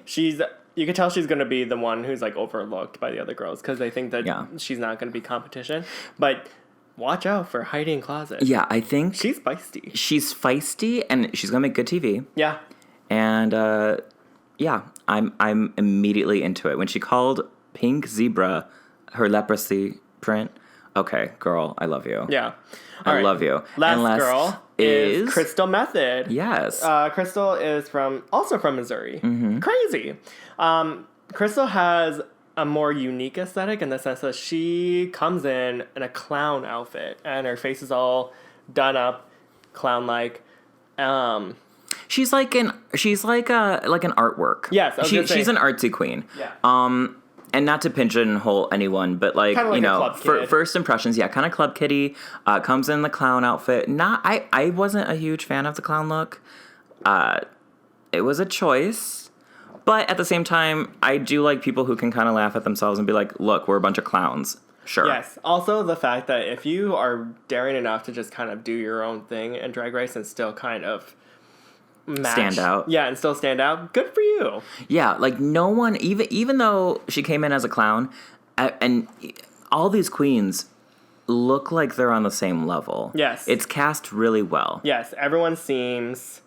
You can tell she's going to be the one who's like overlooked by the other girls because they think that she's not going to be competition. But watch out for Heidi in Closet. Yeah, I think she's feisty. She's feisty, and she's going to make good TV. Yeah, and I'm immediately into it when she called Pink Zebra her leprosy print. Okay, girl, I love you. Yeah. I love you. Last girl is Crystal Method. Yes. Crystal is also from Missouri. Mm-hmm. Crazy. Crystal has a more unique aesthetic in the sense that she comes in a clown outfit and her face is all done up clown-like. She's like an artwork. Yes, she's an artsy queen. Yeah. And not to pigeonhole anyone, but like first impressions, kind of club kitty. Comes in the clown outfit. I wasn't a huge fan of the clown look. It was a choice, but at the same time, I do like people who can kind of laugh at themselves and be like, "Look, we're a bunch of clowns." Sure. Yes. Also, the fact that if you are daring enough to just kind of do your own thing in Drag Race and still kind of stand out. Yeah, and still stand out. Good for you. Yeah, like no one, even though she came in as a clown, and all these queens look like they're on the same level. Yes. It's cast really well. Yes, everyone seems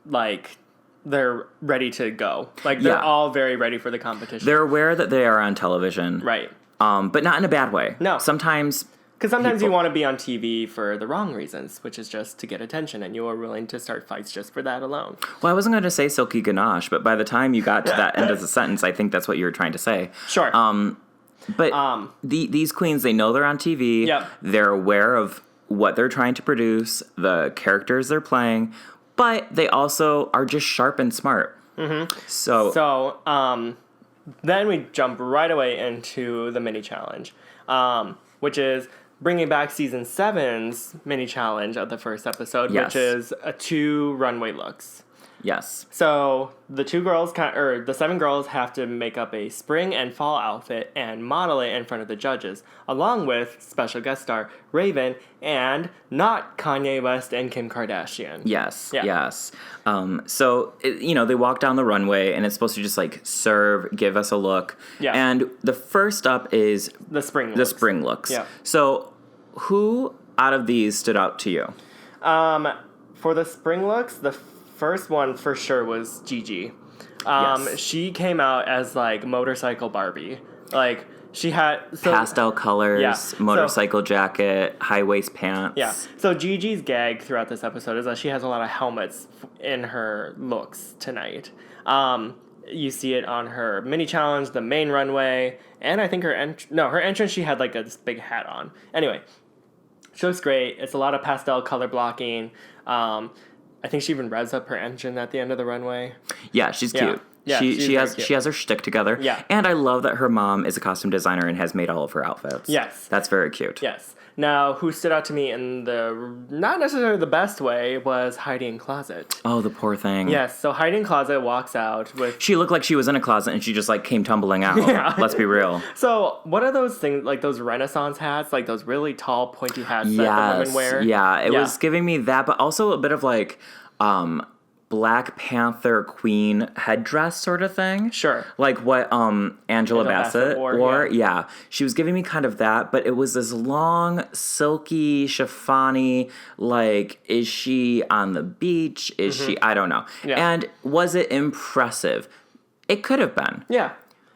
like they're ready to go. Like they're all very ready for the competition. They're aware that they are on television. Right. But not in a bad way. No. Because sometimes you want to be on TV for the wrong reasons, which is just to get attention, and you are willing to start fights just for that alone. Well, I wasn't going to say silky ganache, but by the time you got to that end of the sentence, I think that's what you were trying to say. Sure. But these queens, they know they're on TV. Yep. They're aware of what they're trying to produce, the characters they're playing, but they also are just sharp and smart. Mm-hmm. So then we jump right away into the mini challenge, which is bringing back season 7's mini challenge of the first episode, which is 2 runway looks. Yes. So the 7 girls have to make up a spring and fall outfit and model it in front of the judges, along with special guest star Raven and not Kanye West and Kim Kardashian. Yes. Yeah. Yes. So they walk down the runway and it's supposed to just like serve, give us a look. Yeah. And the first up is the spring looks. Yeah. So who out of these stood out to you? For the spring looks, the first one for sure was Gigi. Yes. She came out as like motorcycle Barbie. Like she had Pastel colors, Yeah. motorcycle jacket, high waist pants. Yeah. So Gigi's gag throughout this episode is that she has a lot of helmets in her looks tonight. You see it on her mini challenge, the main runway, and I think her entrance she had like this big hat on. Anyway, she looks great. It's a lot of pastel color blocking. I think she even revs up her engine at the end of the runway. Yeah, she's cute. Yeah, she has her shtick together. Yeah. And I love that her mom is a costume designer and has made all of her outfits. Yes. That's very cute. Yes. Now, who stood out to me in the not necessarily the best way was Heidi in Closet. Oh, the poor thing. Yes, so Heidi in Closet walks out with... She looked like she was in a closet and she just like came tumbling out. Yeah. Let's be real. So, what are those things, like those Renaissance hats, like those really tall, pointy hats that the women wear? Yeah, it was giving me that, but also a bit of like Black Panther Queen headdress sort of thing. Sure. Like what Angela Bassett wore. Yeah. She was giving me kind of that, but it was this long, silky, chiffony, like, is she on the beach? Is she? I don't know. Yeah. And was it impressive? It could have been. Yeah.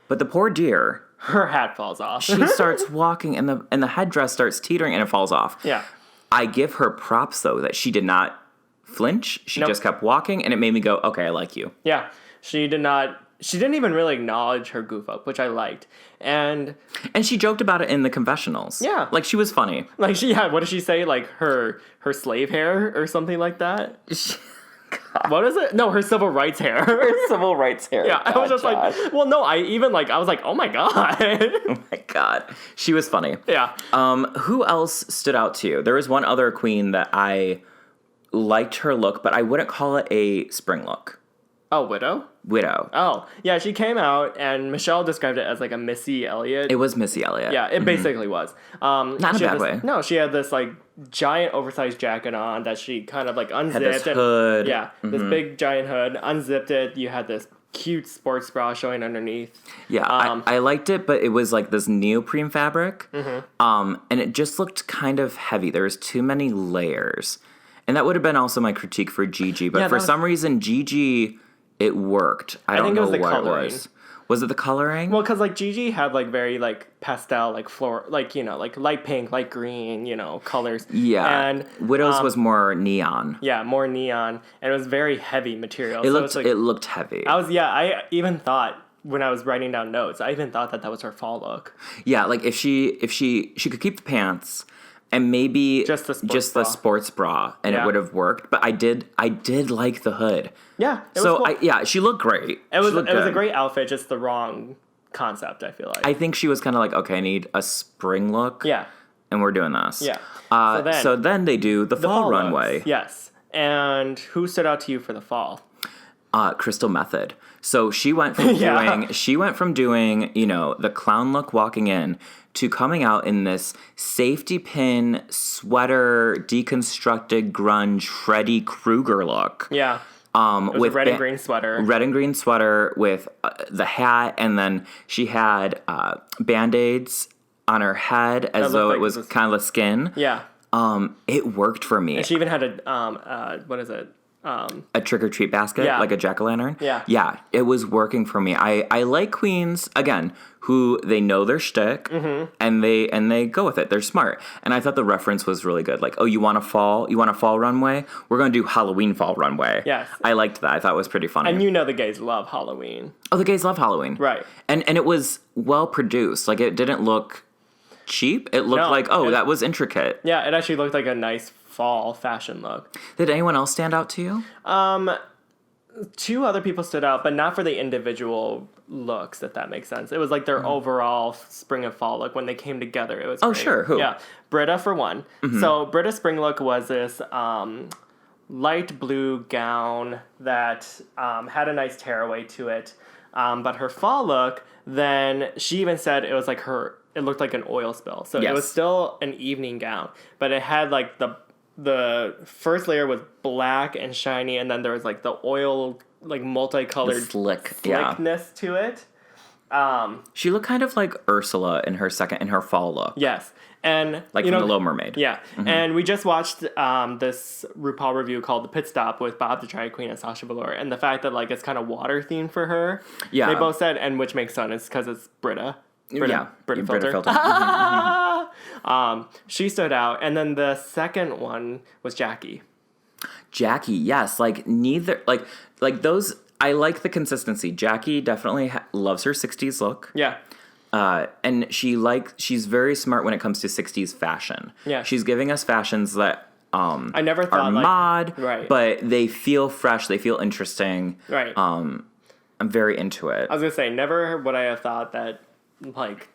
But the poor deer, Her hat falls off. she starts walking and the headdress starts teetering and it falls off. Yeah. I give her props though that she did not flinch. She just kept walking and it made me go, okay, I like you. Yeah. She didn't even really acknowledge her goof up, which I liked. And she joked about it in the confessionals. Yeah. Like she was funny. like what did she say? Like her slave hair or something like that? God. What is it? No, her civil rights hair. Civil rights hair. Yeah, I was just like, well, no, I was like, oh my God. Oh my God. She was funny. Yeah. Who else stood out to you? There was one other queen that I liked her look, but I wouldn't call it a spring look. Oh, Widow? Widow. Yeah, she came out and Michelle described it as like a Missy Elliott. It was Missy Elliott. Yeah, it basically was. Not in a bad way. No, she had this like giant oversized jacket on that she kind of like unzipped. Had this hood. Yeah, this big giant hood. Unzipped it. You had this cute sports bra showing underneath. Yeah, I liked it, but it was like this neoprene fabric. And it just looked kind of heavy. There was too many layers. And that would have been also my critique for Gigi. But for some reason, Gigi, it worked. I don't know what it was. Was it the coloring? Well, because like Gigi had like very like pastel, like floor, like, you know, like light pink, light green, you know, colors. Yeah. And Widow's was more neon. Yeah, more neon, and it was very heavy material. It looked heavy. I even thought when I was writing down notes, I even thought that was her fall look. Yeah, like if she could keep the pants and maybe just the sports bra and it would have worked. But I did like the hood. Yeah. It was cool. She looked great. It was a great outfit, just the wrong concept, I feel like. I think she was kind of like, okay, I need a spring look. Yeah. And we're doing this. Yeah. So then they do the fall runway. Looks. Yes. And who stood out to you for the fall? Crystal Method. So she went from doing, you know, the clown look walking in to coming out in this safety pin sweater deconstructed grunge Freddy Krueger look. Yeah. With red and green sweater. Red and green sweater with the hat, and then she had Band-Aids on her head as though it was kind of the skin. Yeah. It worked for me. And she even had a what is it? A trick-or-treat basket, like a jack-o'-lantern. Yeah. Yeah, it was working for me. I like queens, again, who they know their shtick, and they go with it. They're smart. And I thought the reference was really good. Like, oh, you want a fall runway? We're going to do Halloween fall runway. Yes. I liked that. I thought it was pretty funny. And you know the gays love Halloween. Oh, the gays love Halloween. Right. And it was well-produced. Like, it didn't look cheap. It looked that was intricate. Yeah, it actually looked like a nice fall fashion look. Did anyone else stand out to you? Two other people stood out, but not for the individual looks, if that makes sense. It was like their overall spring and fall look when they came together. It was great. Sure. Who? Yeah, Britta for one. So Britta's spring look was this light blue gown that had a nice tearaway to it. But her fall look, then she even said it was like it looked like an oil spill. So it was still an evening gown, but it had like the first layer was black and shiny, and then there was like the oil, like multicolored slickness to it. She looked kind of like Ursula in her fall look. Yes. And like from The Little Mermaid. Yeah. Mm-hmm. And we just watched this RuPaul review called The Pit Stop with Bob the Drag Queen and Sasha Velour. And the fact that like it's kind of water themed for her. Yeah. They both said, and which makes sense, it's because it's Brita filter. Mm-hmm. She stood out. And then the second one was Jackie. Jackie, yes. Like neither, like those, I like the consistency. Jackie definitely loves her 60s look. Yeah. And she's very smart when it comes to 60s fashion. Yeah. She's giving us fashions that I never thought are mod, right. But they feel fresh, they feel interesting. Right. I'm very into it. I was gonna say, never would I have thought that like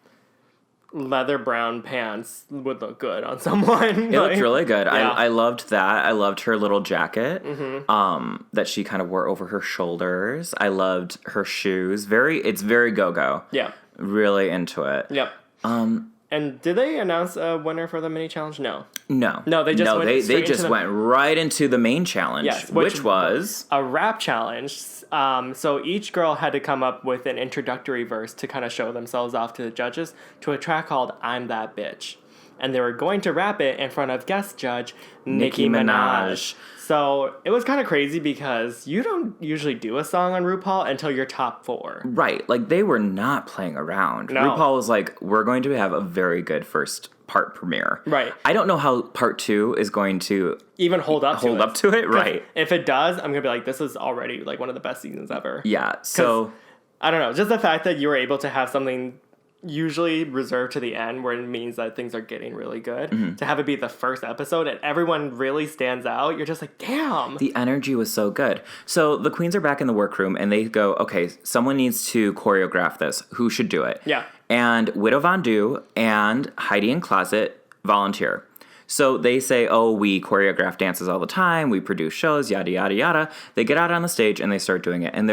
leather brown pants would look good on someone. It looked really good. Yeah. I loved that. I loved her little jacket that she kind of wore over her shoulders. I loved her shoes. It's very go-go. Yeah. Really into it. Yep. And did they announce a winner for the mini challenge? No. They just went right into the main challenge, yes, which was a rap challenge. So each girl had to come up with an introductory verse to kind of show themselves off to the judges to a track called "I'm That Bitch," and they were going to rap it in front of guest judge Nicki Minaj. So it was kind of crazy because you don't usually do a song on RuPaul until you're top 4. Right. Like, they were not playing around. No. RuPaul was like, we're going to have a very good first part premiere. Right. I don't know how part 2 is going to even hold up to it. Right. If it does, I'm going to be like, this is already like one of the best seasons ever. Yeah. So I don't know. Just the fact that you were able to have something usually reserved to the end where it means that things are getting really good, to have it be the first episode and everyone really stands out, you're just like, damn. The energy was so good. So the queens are back in the workroom and they go, okay, someone needs to choreograph this. Who should do it? Yeah. And Widow Von Du and Heidi in Closet volunteer. So they say, oh, we choreograph dances all the time, we produce shows, yada, yada, yada. They get out on the stage and they start doing it. And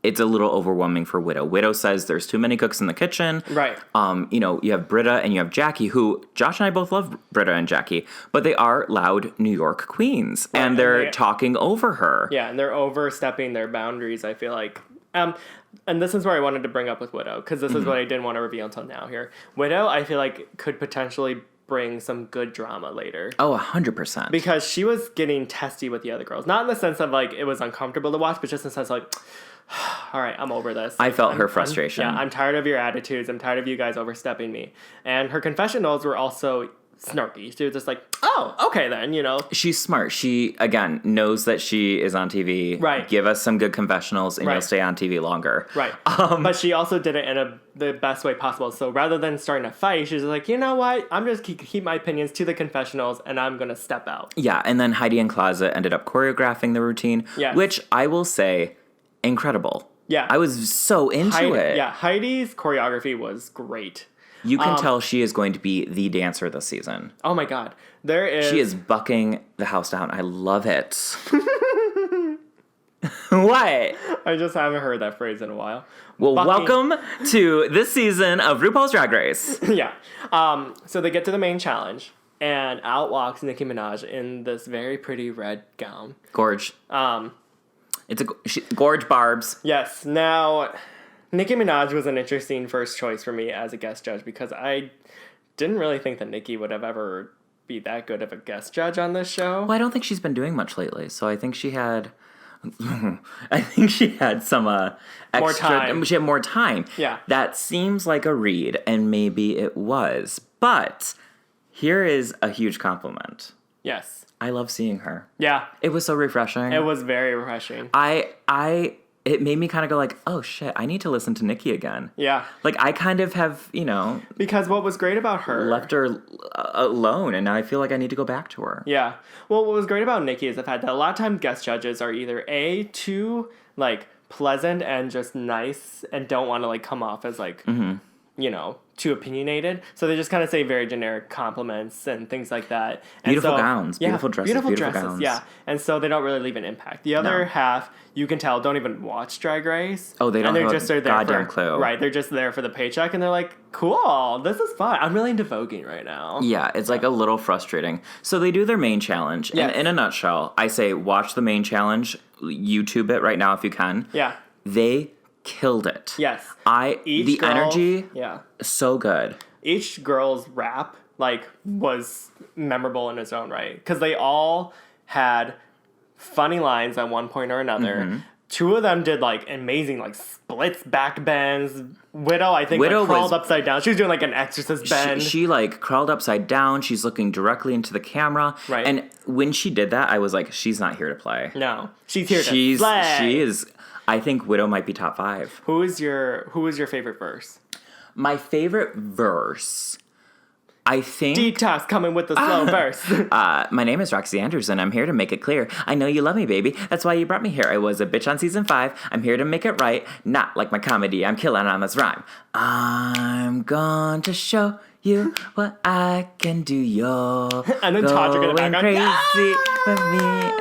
it's a little overwhelming for Widow. Widow says there's too many cooks in the kitchen. Right. You have Brita and you have Jackie, who Josh and I both love Brita and Jackie, but they are loud New York queens, right. And they're talking over her. Yeah, and they're overstepping their boundaries, I feel like. And this is where I wanted to bring up with Widow, because this is what I didn't want to reveal until now here. Widow, I feel like, could potentially bring some good drama later. Oh, 100%. Because she was getting testy with the other girls. Not in the sense of, like, it was uncomfortable to watch, but just in the sense of, like, all right, I'm over this. I felt her frustration. I'm tired of your attitudes. I'm tired of you guys overstepping me. And her confessionals were also snarky. She was just like, oh, okay then, She's smart. She, again, knows that she is on TV. Right. Give us some good confessionals and you'll stay on TV longer. Right. But she also did it in the best way possible. So rather than starting a fight, she's like, you know what? I'm just keep my opinions to the confessionals and I'm going to step out. Yeah, and then Heidi in Closet ended up choreographing the routine, which I will say, incredible. Yeah. I was so into it. Yeah, Heidi's choreography was great. You can tell she is going to be the dancer this season. Oh my God. She is bucking the house down. I love it. What? I just haven't heard that phrase in a while. Well, welcome to this season of RuPaul's Drag Race. Yeah. So they get to the main challenge, and out walks Nicki Minaj in this very pretty red gown. Gorge. It's Gorge Barbs. Yes. Now, Nicki Minaj was an interesting first choice for me as a guest judge because I didn't really think that Nicki would have ever be that good of a guest judge on this show. Well, I don't think she's been doing much lately, so I think she had some extra... More time. She had more time. Yeah. That seems like a read, and maybe it was. But here is a huge compliment. Yes. I love seeing her. Yeah. It was so refreshing. It was very refreshing. It made me kind of go like, oh shit, I need to listen to Nicki again. Yeah. Like, I kind of have, Because what was great about her... left her alone, and now I feel like I need to go back to her. Yeah. Well, what was great about Nicki is the fact that a lot of times guest judges are either too, pleasant and just nice and don't want to, come off as, too opinionated. So they just kind of say very generic compliments and things like that. And beautiful gowns, beautiful dresses, beautiful dresses, gowns. Yeah. And so they don't really leave an impact. The other half, you can tell, don't even watch Drag Race. Oh, they don't have a goddamn clue. Right. They're just there for the paycheck and they're like, cool, this is fun. I'm really into voguing right now. Yeah, it's a little frustrating. So they do their main challenge. Yes. And in a nutshell, I say watch the main challenge. YouTube it right now if you can. Yeah. They killed it. Yes. The energy, yeah. so good. Each girl's rap, like, was memorable in its own right. Because they all had funny lines at one point or another. Mm-hmm. Two of them did, like, amazing, like, splits, back bends. Widow, I think, Widow like, crawled upside down. She was doing, like, an exorcist bend. She like, crawled upside down. She's looking directly into the camera. Right. And when she did that, I was like, she's not here to play. No. She's here to play. She is... I think Widow might be top 5. Who is your favorite verse? My favorite verse... I think... Detox coming with the slow verse. My name is Roxy Anderson. I'm here to make it clear. I know you love me, baby. That's why you brought me here. I was a bitch on season 5. I'm here to make it right. Not like my comedy. I'm killing on this rhyme. I'm going to show you what I can do. You're and then Todrick in the going background. crazy for me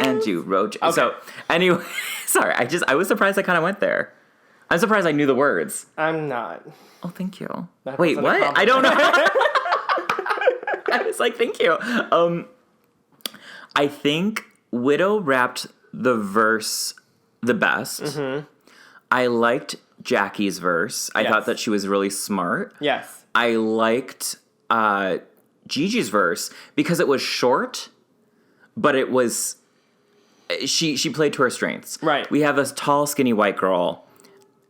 and you, Roach. Okay. So, anyway, sorry. I was surprised I kind of went there. I'm surprised I knew the words. I'm not. Oh, thank you. That Wait, wasn't a what? I don't know. I was like, thank you. I think Widow rapped the verse the best. Mm-hmm. I liked Jackie's verse. I thought that she was really smart. Yes. I liked Gigi's verse because it was short, but it was... She played to her strengths. Right. We have this tall, skinny white girl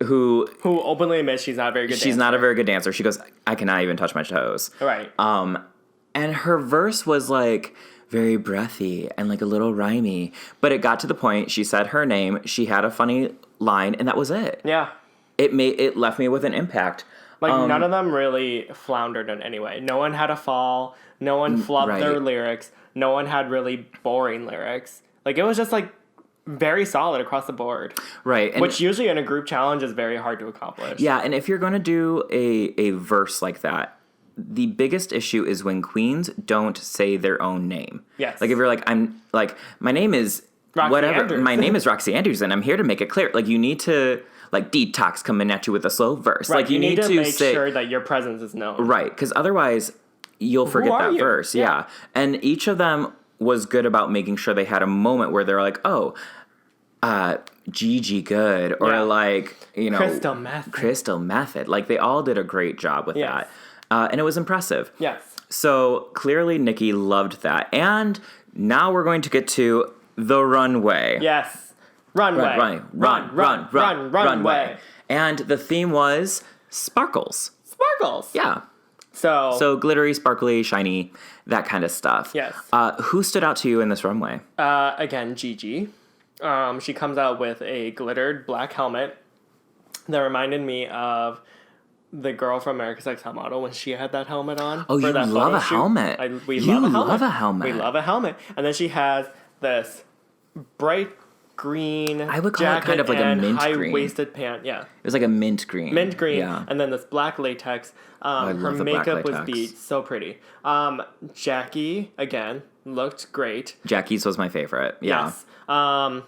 who openly admits she's not a very good dancer. She's not a very good dancer. She goes, I cannot even touch my toes. Right. And her verse was, like, very breathy and, like, a little rhymey. But it got to the point, she said her name, she had a funny line, and that was it. Yeah. It left me with an impact. Like, none of them really floundered in any way. No one had a fall. No one flubbed their lyrics. No one had really boring lyrics. Like, it was just, like, very solid across the board. Right. And which usually in a group challenge is very hard to accomplish. Yeah, and if you're going to do a verse like that, the biggest issue is when queens don't say their own name. Yes. Like, if you're like, my name is Roxy whatever. Anderson. My name is Roxy Anderson. I'm here to make it clear. Like, you need to, like, Detox coming at you with a slow verse. Right. Like, you need to make say, sure that your presence is known. Right, because otherwise you'll forget that verse. Yeah. And each of them was good about making sure they had a moment where they're like, oh, Gigi good, or like, you know, Crystal Method. Like, they all did a great job with that. And it was impressive. Yes. So clearly Nikki loved that. And now we're going to get to the runway. Yes. Runway. Runway. And the theme was sparkles. Sparkles. Yeah. So glittery, sparkly, shiny, that kind of stuff. Yes. Who stood out to you in this runway? Again, Gigi. She comes out with a glittered black helmet that reminded me of the girl from America's Next Top Model when she had that helmet on. Oh, you love a helmet. We love a helmet. We love a helmet. And then she has this bright green I would call jacket it kind of like a mint green. High-waisted pant. Yeah. It was like a mint green. Mint green. Yeah. And then this black latex. Her makeup was beat. So pretty. Jackie, again, looked great. Jackie's was my favorite. Yeah. Yes.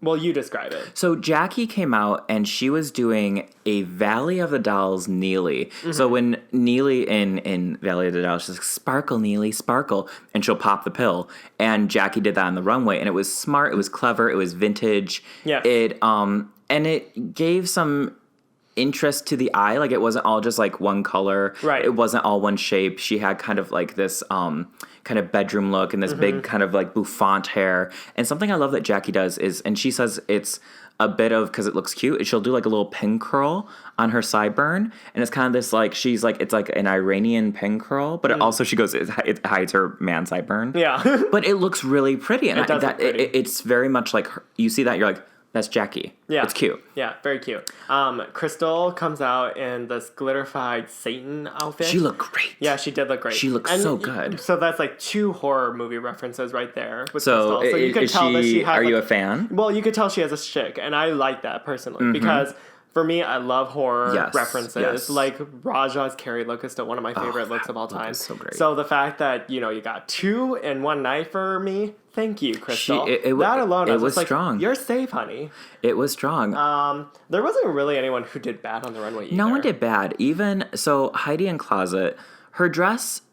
Well, you describe it. So Jackie came out and she was doing a Valley of the Dolls Neely. Mm-hmm. So when Neely in Valley of the Dolls, she's like, sparkle, Neely, sparkle. And she'll pop the pill. And Jackie did that on the runway. And it was smart. It was clever. It was vintage. Yeah. And it gave some interest to the eye. Like, it wasn't all just like one color. Right. It wasn't all one shape. She had kind of like this kind of bedroom look and this big kind of like bouffant hair. And something I love that Jackie does is, and she says it's a bit of, because it looks cute, she'll do like a little pin curl on her sideburn. And it's kind of this like, she's like, it's like an Iranian pin curl, but it also, she goes, it hides her man sideburn. Yeah. But it looks really pretty. And it does look pretty. It's very much like, you see that, you're like, that's Jackie. Yeah. It's cute. Yeah, very cute. Crystal comes out in this glitterified Satan outfit. She looked great. Yeah, she did look great. She looked so good. So that's like 2 horror movie references right there with so Crystal. So you could tell that she has. Are you a fan? Well, you could tell she has a shtick, and I like that personally because for me, I love horror references. Yes. Like Raja's Carrie look is still one of my favorite looks of all time. So great. So the fact that you got 2 in one night for me. Thank you, Crystal. That alone, it was strong. Like, you're safe, honey. It was strong. There wasn't really anyone who did bad on the runway either. No one did bad. Even, so Heidi in Closet, her dress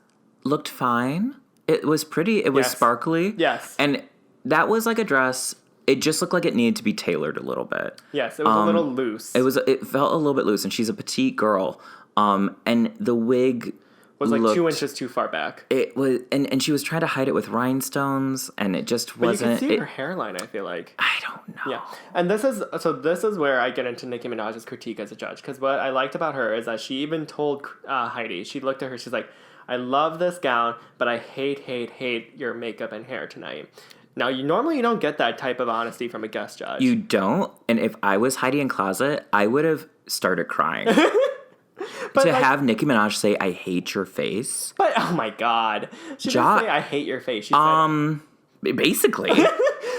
looked fine. It was pretty. It was sparkly. Yes. And that was like a dress, it just looked like it needed to be tailored a little bit. Yes, it was a little loose. It felt a little bit loose, and she's a petite girl. And the wig was like 2 inches too far back. It was, and she was trying to hide it with rhinestones, and it just wasn't. But you can see her hairline, I feel like. I don't know. Yeah, and this is where I get into Nicki Minaj's critique as a judge, because what I liked about her is that she even told Heidi, she looked at her, she's like, I love this gown, but I hate your makeup and hair tonight. Now, you don't get that type of honesty from a guest judge. You don't, and if I was Heidi in Closet, I would have started crying. But to have Nicki Minaj say, I hate your face. But, oh my God. She didn't say, I hate your face. She said, basically.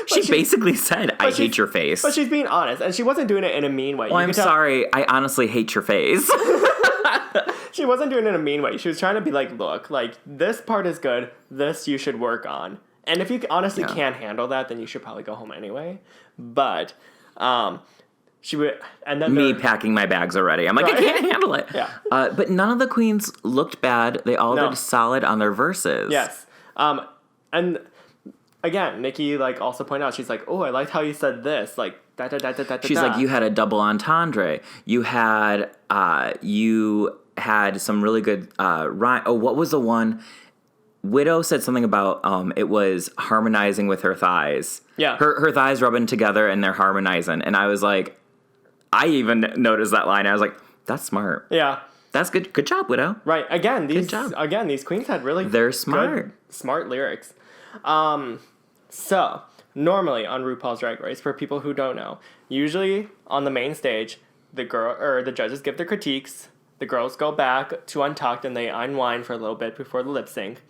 She basically said, I hate your face. But she's being honest, and she wasn't doing it in a mean way. Well, I'm sorry. I honestly hate your face. She wasn't doing it in a mean way. She was trying to be like, look, like, this part is good. This you should work on. And if you honestly can't handle that, then you should probably go home anyway. But, she would, and then me packing my bags already. I'm like, I can't handle it. Yeah. But none of the queens looked bad. They all did solid on their verses. Yes. And again, Nikki like also pointed out, she's like, oh, I liked how you said this, like She's like, you had a double entendre. You had some really good rhyme. Oh, what was the one? Widow said something about it was harmonizing with her thighs. Yeah. Her thighs rubbing together and they're harmonizing. And I was like, I even noticed that line. I was like, that's smart. Yeah. That's good. Good job, Widow. Right. Again, these queens had really They're smart. Good, smart lyrics. So normally on RuPaul's Drag Race, for people who don't know, usually on the main stage, the judges give their critiques. The girls go back to Untucked and they unwind for a little bit before the lip sync.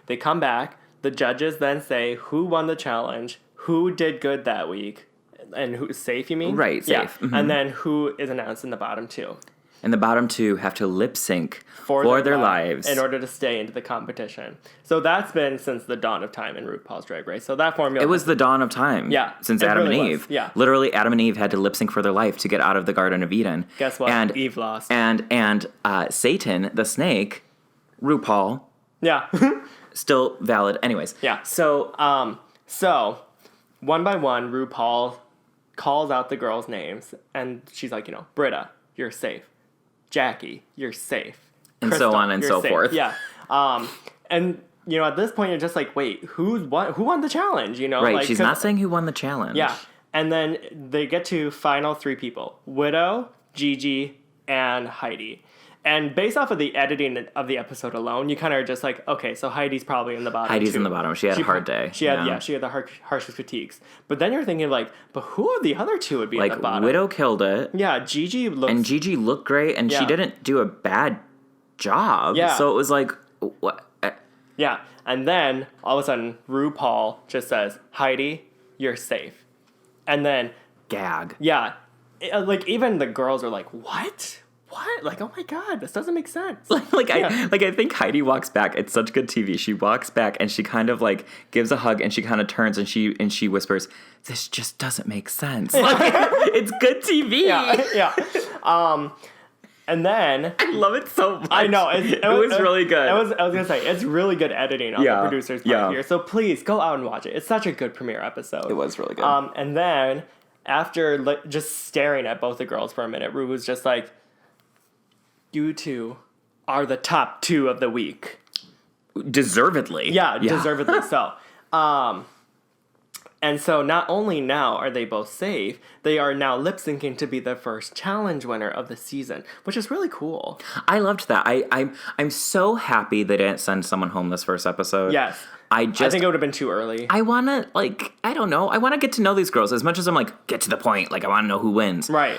They come back. The judges then say who won the challenge, who did good that week, and who's safe, you mean? Right, safe. Yeah. Mm-hmm. And then who is announced in the bottom two. And the bottom two have to lip sync for their lives in order to stay into the competition. So that's been since the dawn of time in RuPaul's Drag Race. So that formula... It was the dawn of time. Yeah. Since Adam and Eve. Yeah. Literally, Adam and Eve had to lip sync for their life to get out of the Garden of Eden. Guess what? And Eve lost. And Satan, the snake, RuPaul... Yeah. still valid. Anyways. Yeah. So one by one, RuPaul calls out the girls' names, and she's like, Britta, you're safe. Jackie, you're safe. And Crystal, so on and so forth. Yeah. And, at this point, you're just like, wait, who won the challenge? Right, like, she's not saying who won the challenge. Yeah. And then they get to final three people. Widow, Gigi, and Heidi. And based off of the editing of the episode alone, you kind of are just like, okay, so Heidi's probably in the bottom. Heidi's in the bottom. She had a hard day. She had the harshest critiques. But then you're thinking like, but who are the other two would be at the bottom? Widow killed it. Yeah, Gigi looked great, and she didn't do a bad job. Yeah. So it was like, what? Yeah, and then all of a sudden RuPaul just says, Heidi, you're safe. And then gag. Yeah, like even the girls are like, what? What? Like, oh my God, this doesn't make sense. I think Heidi walks back. It's such good TV. She walks back and she kind of like gives a hug and she kind of turns and she whispers, "This just doesn't make sense." It's good TV. Yeah. And then I love it so much. I know it was really good. I was gonna say it's really good editing on the producer's part here. So please go out and watch it. It's such a good premiere episode. It was really good. And then after just staring at both the girls for a minute, Ru was just like, you two are the top two of the week. Deservedly. Yeah. Deservedly so. And so not only now are they both safe, they are now lip syncing to be the first challenge winner of the season, which is really cool. I loved that. I'm so happy they didn't send someone home this first episode. Yes. I think it would have been too early. I want to, I don't know. I want to get to know these girls as much as I'm like, get to the point. Like, I want to know who wins. Right.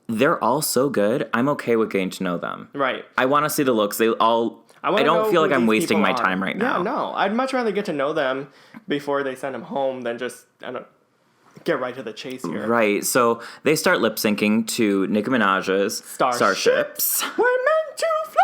They're all so good. I'm okay with getting to know them. Right. I want to see the looks. I don't feel like I'm wasting my time right now. Yeah, no. I'd much rather get to know them before they send them home than just, get right to the chase here. Right. So they start lip syncing to Nicki Minaj's Starships. We're meant to fly.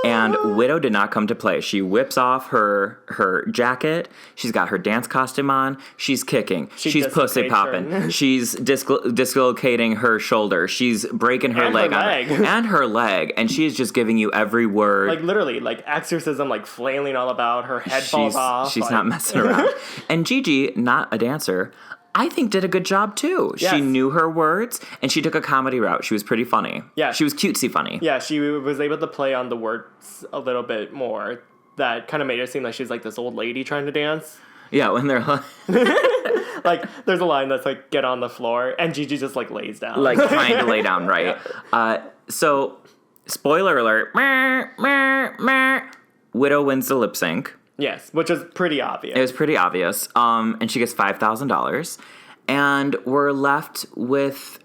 And Widow did not come to play. She whips off her jacket. She's got her dance costume on. She's kicking. She's pussy popping. She's dislocating her shoulder. She's breaking her leg. And her leg. And she's just giving you every word. Like literally, like exorcism, like flailing all about. Her head falls off. She's not messing around. And Gigi, not a dancer, I think did a good job too. Yes. She knew her words, and she took a comedy route. She was pretty funny. Yeah. She was cutesy funny. Yeah, she was able to play on the words a little bit more. That kind of made it seem like she's like this old lady trying to dance. Yeah, when they're like... Like, there's a line that's like, get on the floor, and Gigi just like lays down. like trying to lay down, right? Yeah. So, spoiler alert, Widow wins the lip sync. Yes, which is pretty obvious. It was pretty obvious. And she gets $5,000. And we're left with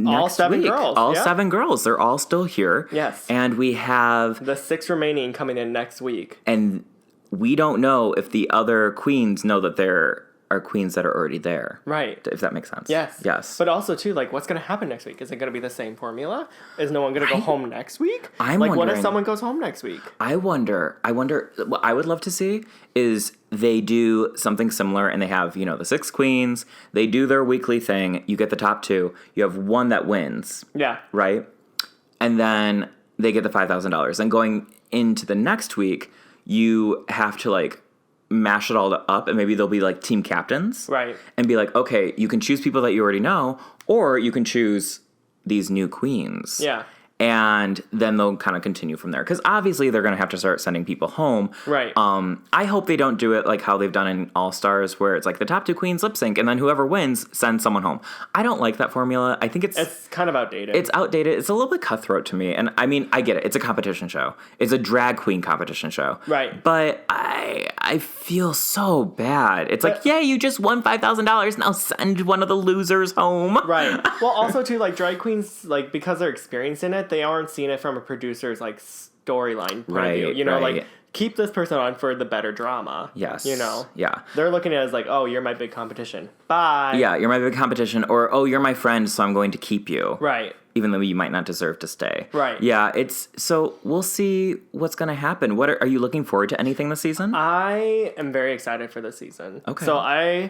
all 7 week. girls. All yeah. 7 girls. They're all still here. Yes. And we have... the 6 remaining coming in next week. And we don't know if the other queens know that there are queens that are already there. Right. If that makes sense. Yes. Yes. But also, too, like, what's going to happen next week? Is it going to be the same formula? Is no one going to go home next week? I'm like, what if wondering- someone goes home next week? I wonder, what I would love to see is they do something similar and they have, the 6 queens, they do their weekly thing, you get the top 2, you have one that wins, Yeah. right? And then they get the $5,000. And going into the next week, you have to, like, mash it all up, and maybe they'll be like team captains. Right. And be like, okay, you can choose people that you already know, or you can choose these new queens. Yeah. And then they'll kind of continue from there. Because obviously they're going to have to start sending people home. Right. I hope they don't do it like how they've done in All Stars, where it's like the top 2 queens lip sync, and then whoever wins sends someone home. I don't like that formula. I think It's kind of outdated. it's outdated. It's a little bit cutthroat to me. And I mean, I get it. It's a competition show. It's a drag queen competition show. Right. But I feel so bad. It's like, yeah, you just won $5,000. Now send one of the losers home. Right. Well, also, too, like, drag queens, like, because they're experienced in it, they aren't seeing it from a producer's, like, storyline point of view. Right, You know, right. like, keep this person on for the better drama. Yes. You know? Yeah. They're looking at it as, like, oh, you're my big competition. Bye. Yeah, you're my big competition. Or, oh, you're my friend, so I'm going to keep you. Right. Even though you might not deserve to stay. Right. Yeah, so we'll see what's going to happen. What are you looking forward to anything this season? I am very excited for this season. Okay. So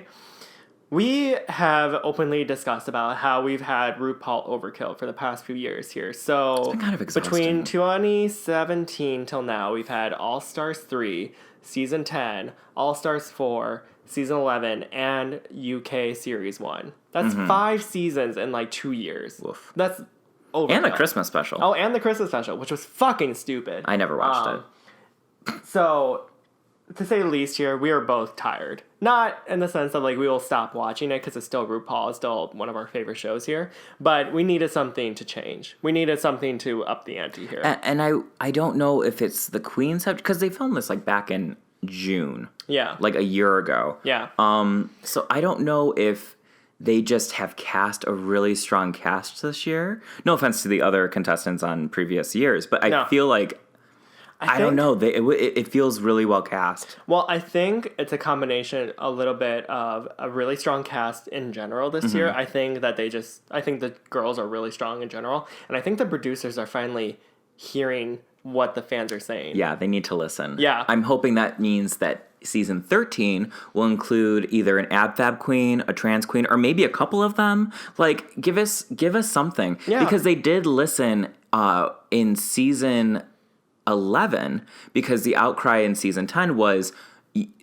we have openly discussed about how we've had RuPaul overkill for the past few years here. So It's been kind of exhausting. between 2017 till now, we've had All Stars 3, Season 10, All Stars 4, Season 11, and UK Series 1. That's 5 seasons in like 2 years. Woof. That's overkill. And the Christmas special. Oh, and the Christmas special, which was fucking stupid. I never watched it. So, to say the least here, we are both tired. Not in the sense that, like, we will stop watching it because it's still RuPaul. It's still one of our favorite shows here. But we needed something to change. We needed something to up the ante here. And I don't know if it's the Queens have, because they filmed this like back in June. Yeah. Like a year ago. Yeah. So I don't know if they just have cast a really strong cast this year. No offense to the other contestants on previous years, but I No. feel like I don't know. It feels really well cast. Well, I think it's a combination a little bit of a really strong cast in general this year. I think that I think the girls are really strong in general. And I think the producers are finally hearing what the fans are saying. Yeah, they need to listen. Yeah. I'm hoping that means that season 13 will include either an ab-fab queen, a trans queen, or maybe a couple of them. Like, give us something. Yeah. Because they did listen in season 11, because the outcry in season 10 was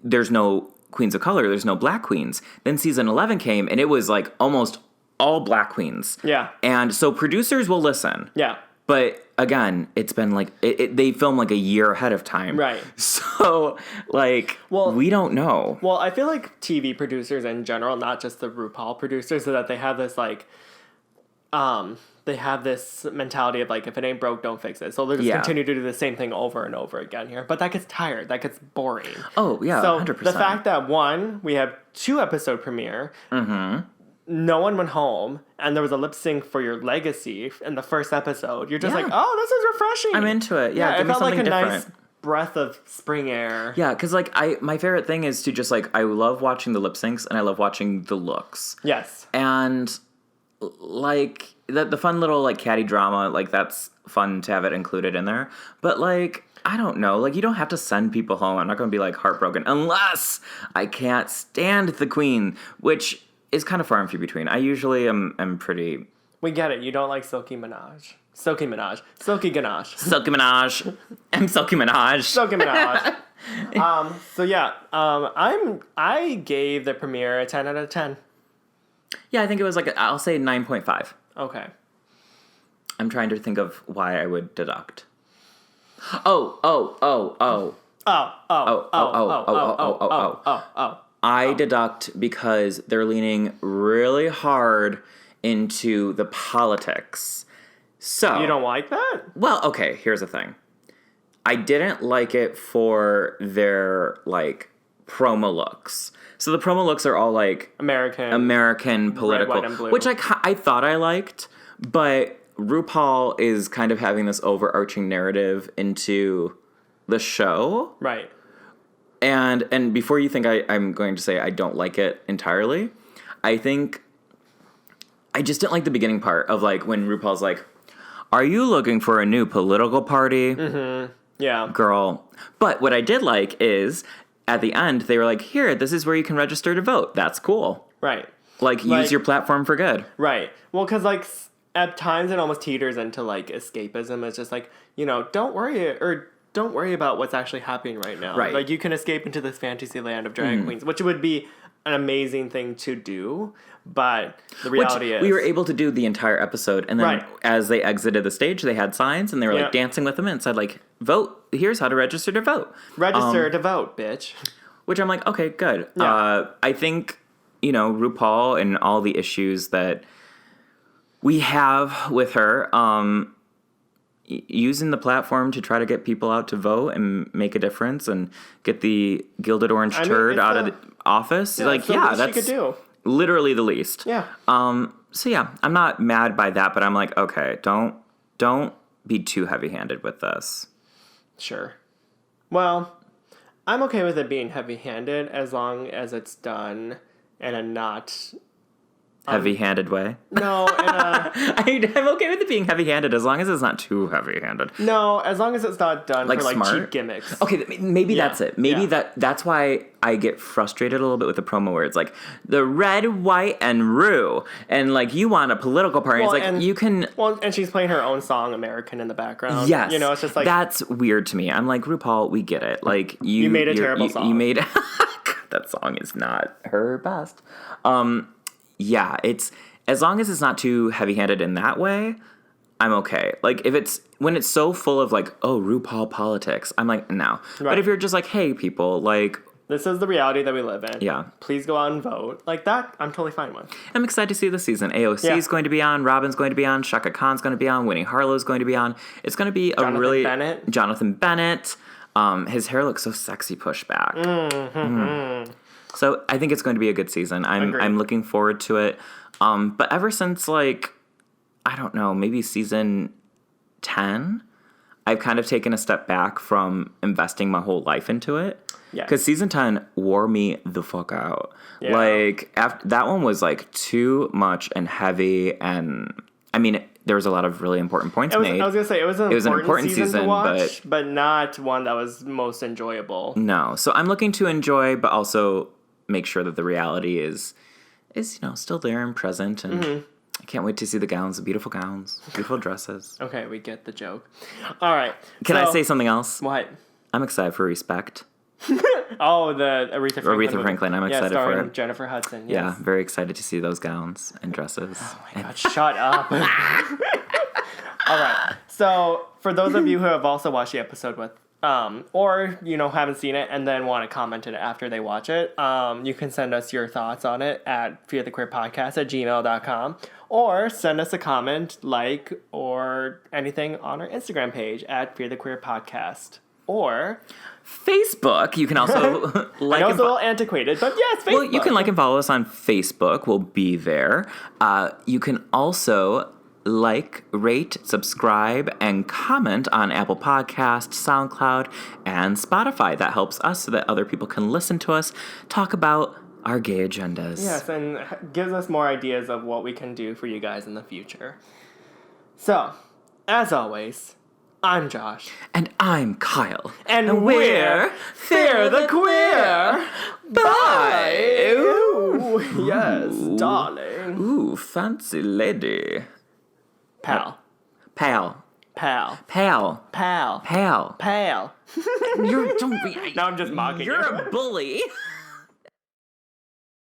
there's no queens of color, there's no black queens. Then season 11 came, and it was like almost all black queens. Yeah. And so producers will listen. Yeah. But again, it's been like they film like a year ahead of time, Right. So like, we don't know. Well, I feel like TV producers in general, not just the RuPaul producers, so that they have this like, they have this mentality of like, if it ain't broke, don't fix it. So they'll just continue to do the same thing over and over again here. But that gets tired. That gets boring. Oh yeah, So 100%. the fact that we have 2 episode premiere. No one went home, and there was a lip sync for your legacy in the first episode. You're just like, oh, this is refreshing. I'm into it. Yeah, give it me felt like a something nice different. breath of spring air. Yeah, because like my favorite thing is to just like, I love watching the lip syncs and I love watching the looks. Yes. And like the fun little like catty drama, like that's fun to have it included in there. But like, I don't know, like you don't have to send people home. I'm not going to be like heartbroken unless I can't stand the queen, which is kind of far and few between. I usually am pretty... We get it. You don't like Silky Minaj. Silky Minaj. Silky Ganache. Silky Minaj. I'm Silky Minaj. Silky Minaj. So yeah, I gave the premiere a 10 out of 10. Yeah, I think it was like, I'll say 9.5. Okay. I'm trying to think of why I would deduct. Oh. I deduct because they're leaning really hard into the politics. So You don't like that? well, okay, here's the thing. I didn't like it for their like promo looks. So the promo looks are all like American political, white, and blue. which I thought I liked, but RuPaul is kind of having this overarching narrative into the show. Right. And before you think I'm going to say I don't like it entirely, I think I just didn't like the beginning part of like when RuPaul's like, "Are you looking for a new political party?" Mm-hmm. Yeah. Girl. But what I did like is at the end they were like, "Here, this is where you can register to vote." That's cool. Right. Like use your platform for good. Right. Well, because like at times it almost teeters into like escapism. It's just like, don't worry about what's actually happening right now. Right. Like you can escape into this fantasy land of drag queens, which would be an amazing thing to do. But the reality is we were able to do the entire episode, and then Right. as they exited the stage, they had signs and they were like dancing with them and said like, "Vote. Here's how to register to vote. Register to vote, bitch." Which I'm like, okay, good. Yeah. I think RuPaul and all the issues that we have with her, using the platform to try to get people out to vote and make a difference and get the gilded orange turd out of the office. That's she could do. Literally the least. Yeah. So yeah, I'm not mad by that, but I'm like, okay, don't be too heavy-handed with this. Sure. Well, I'm okay with it being heavy-handed as long as it's done in a not Heavy-handed way. No, in a I'm okay with it being heavy-handed as long as it's not too heavy-handed. no, as long as it's not done Like for like smart? cheap gimmicks. Okay, maybe that's it. Maybe Yeah. that's why I get frustrated a little bit with the promo where it's like the red, white, and Ru, and like you want a political party. Well, it's like and- you can. Well, and she's playing her own song, American, in the background. Yes, it's just like that's weird to me. I'm like RuPaul, we get it. Like you made a you're- terrible you, song. You made that song is not her best. Yeah, it's as long as it's not too heavy-handed in that way, I'm okay. Like if when it's so full of like, oh, RuPaul politics, I'm like, no. But Right. if you're just like, hey, people, like, this is the reality that we live in. Yeah. Please go out and vote. Like that, I'm totally fine with. I'm excited to see the season. AOC is going to be on, Robin's going to be on, Shaka Khan's going to be on, Winnie Harlow's going to be on. It's going to be Jonathan Bennett. His hair looks so sexy pushed back. So I think it's going to be a good season. I'm looking forward to it. But ever since like, I don't know, maybe season 10, I've kind of taken a step back from investing my whole life into it. Yeah. Because season 10 wore me the fuck out. Yeah. Like, that one was like too much and heavy. And I mean, there was a lot of really important points made. I was going to say, it was an important season to watch, but not one that was most enjoyable. No. So I'm looking to enjoy, but also make sure that the reality is still there and present. And I can't wait to see the gowns, the beautiful dresses. Okay, we get the joke. All right. Can I say something else? What? I'm excited for Respect. Oh, the Aretha Franklin. I'm excited for starring it. Jennifer Hudson. Yes. Yeah, very excited to see those gowns and dresses. Oh my God, shut up. All right. So, for those of you who have also watched the episode with, or, haven't seen it and then want to comment it after they watch it, you can send us your thoughts on it at fearthequeerpodcast@gmail.com, or send us a comment, or anything on our Instagram page at fearthequeerpodcast. Or Facebook, you can also I know it's a little antiquated, but yes, Facebook. Well, you can like and follow us on Facebook. We'll be there. You can also rate, subscribe, and comment on Apple Podcasts, SoundCloud, and Spotify. That helps us so that other people can listen to us talk about our gay agendas. Yes, and gives us more ideas of what we can do for you guys in the future. So, as always, I'm Josh. And I'm Kyle. And we're Fear the Queer. Bye. Ooh, yes, darling. Ooh, fancy lady. Pal. Pal. Pal. Pal. Pal. Pal. Pal. You're don't be. Now I'm just mocking You're you. a bully.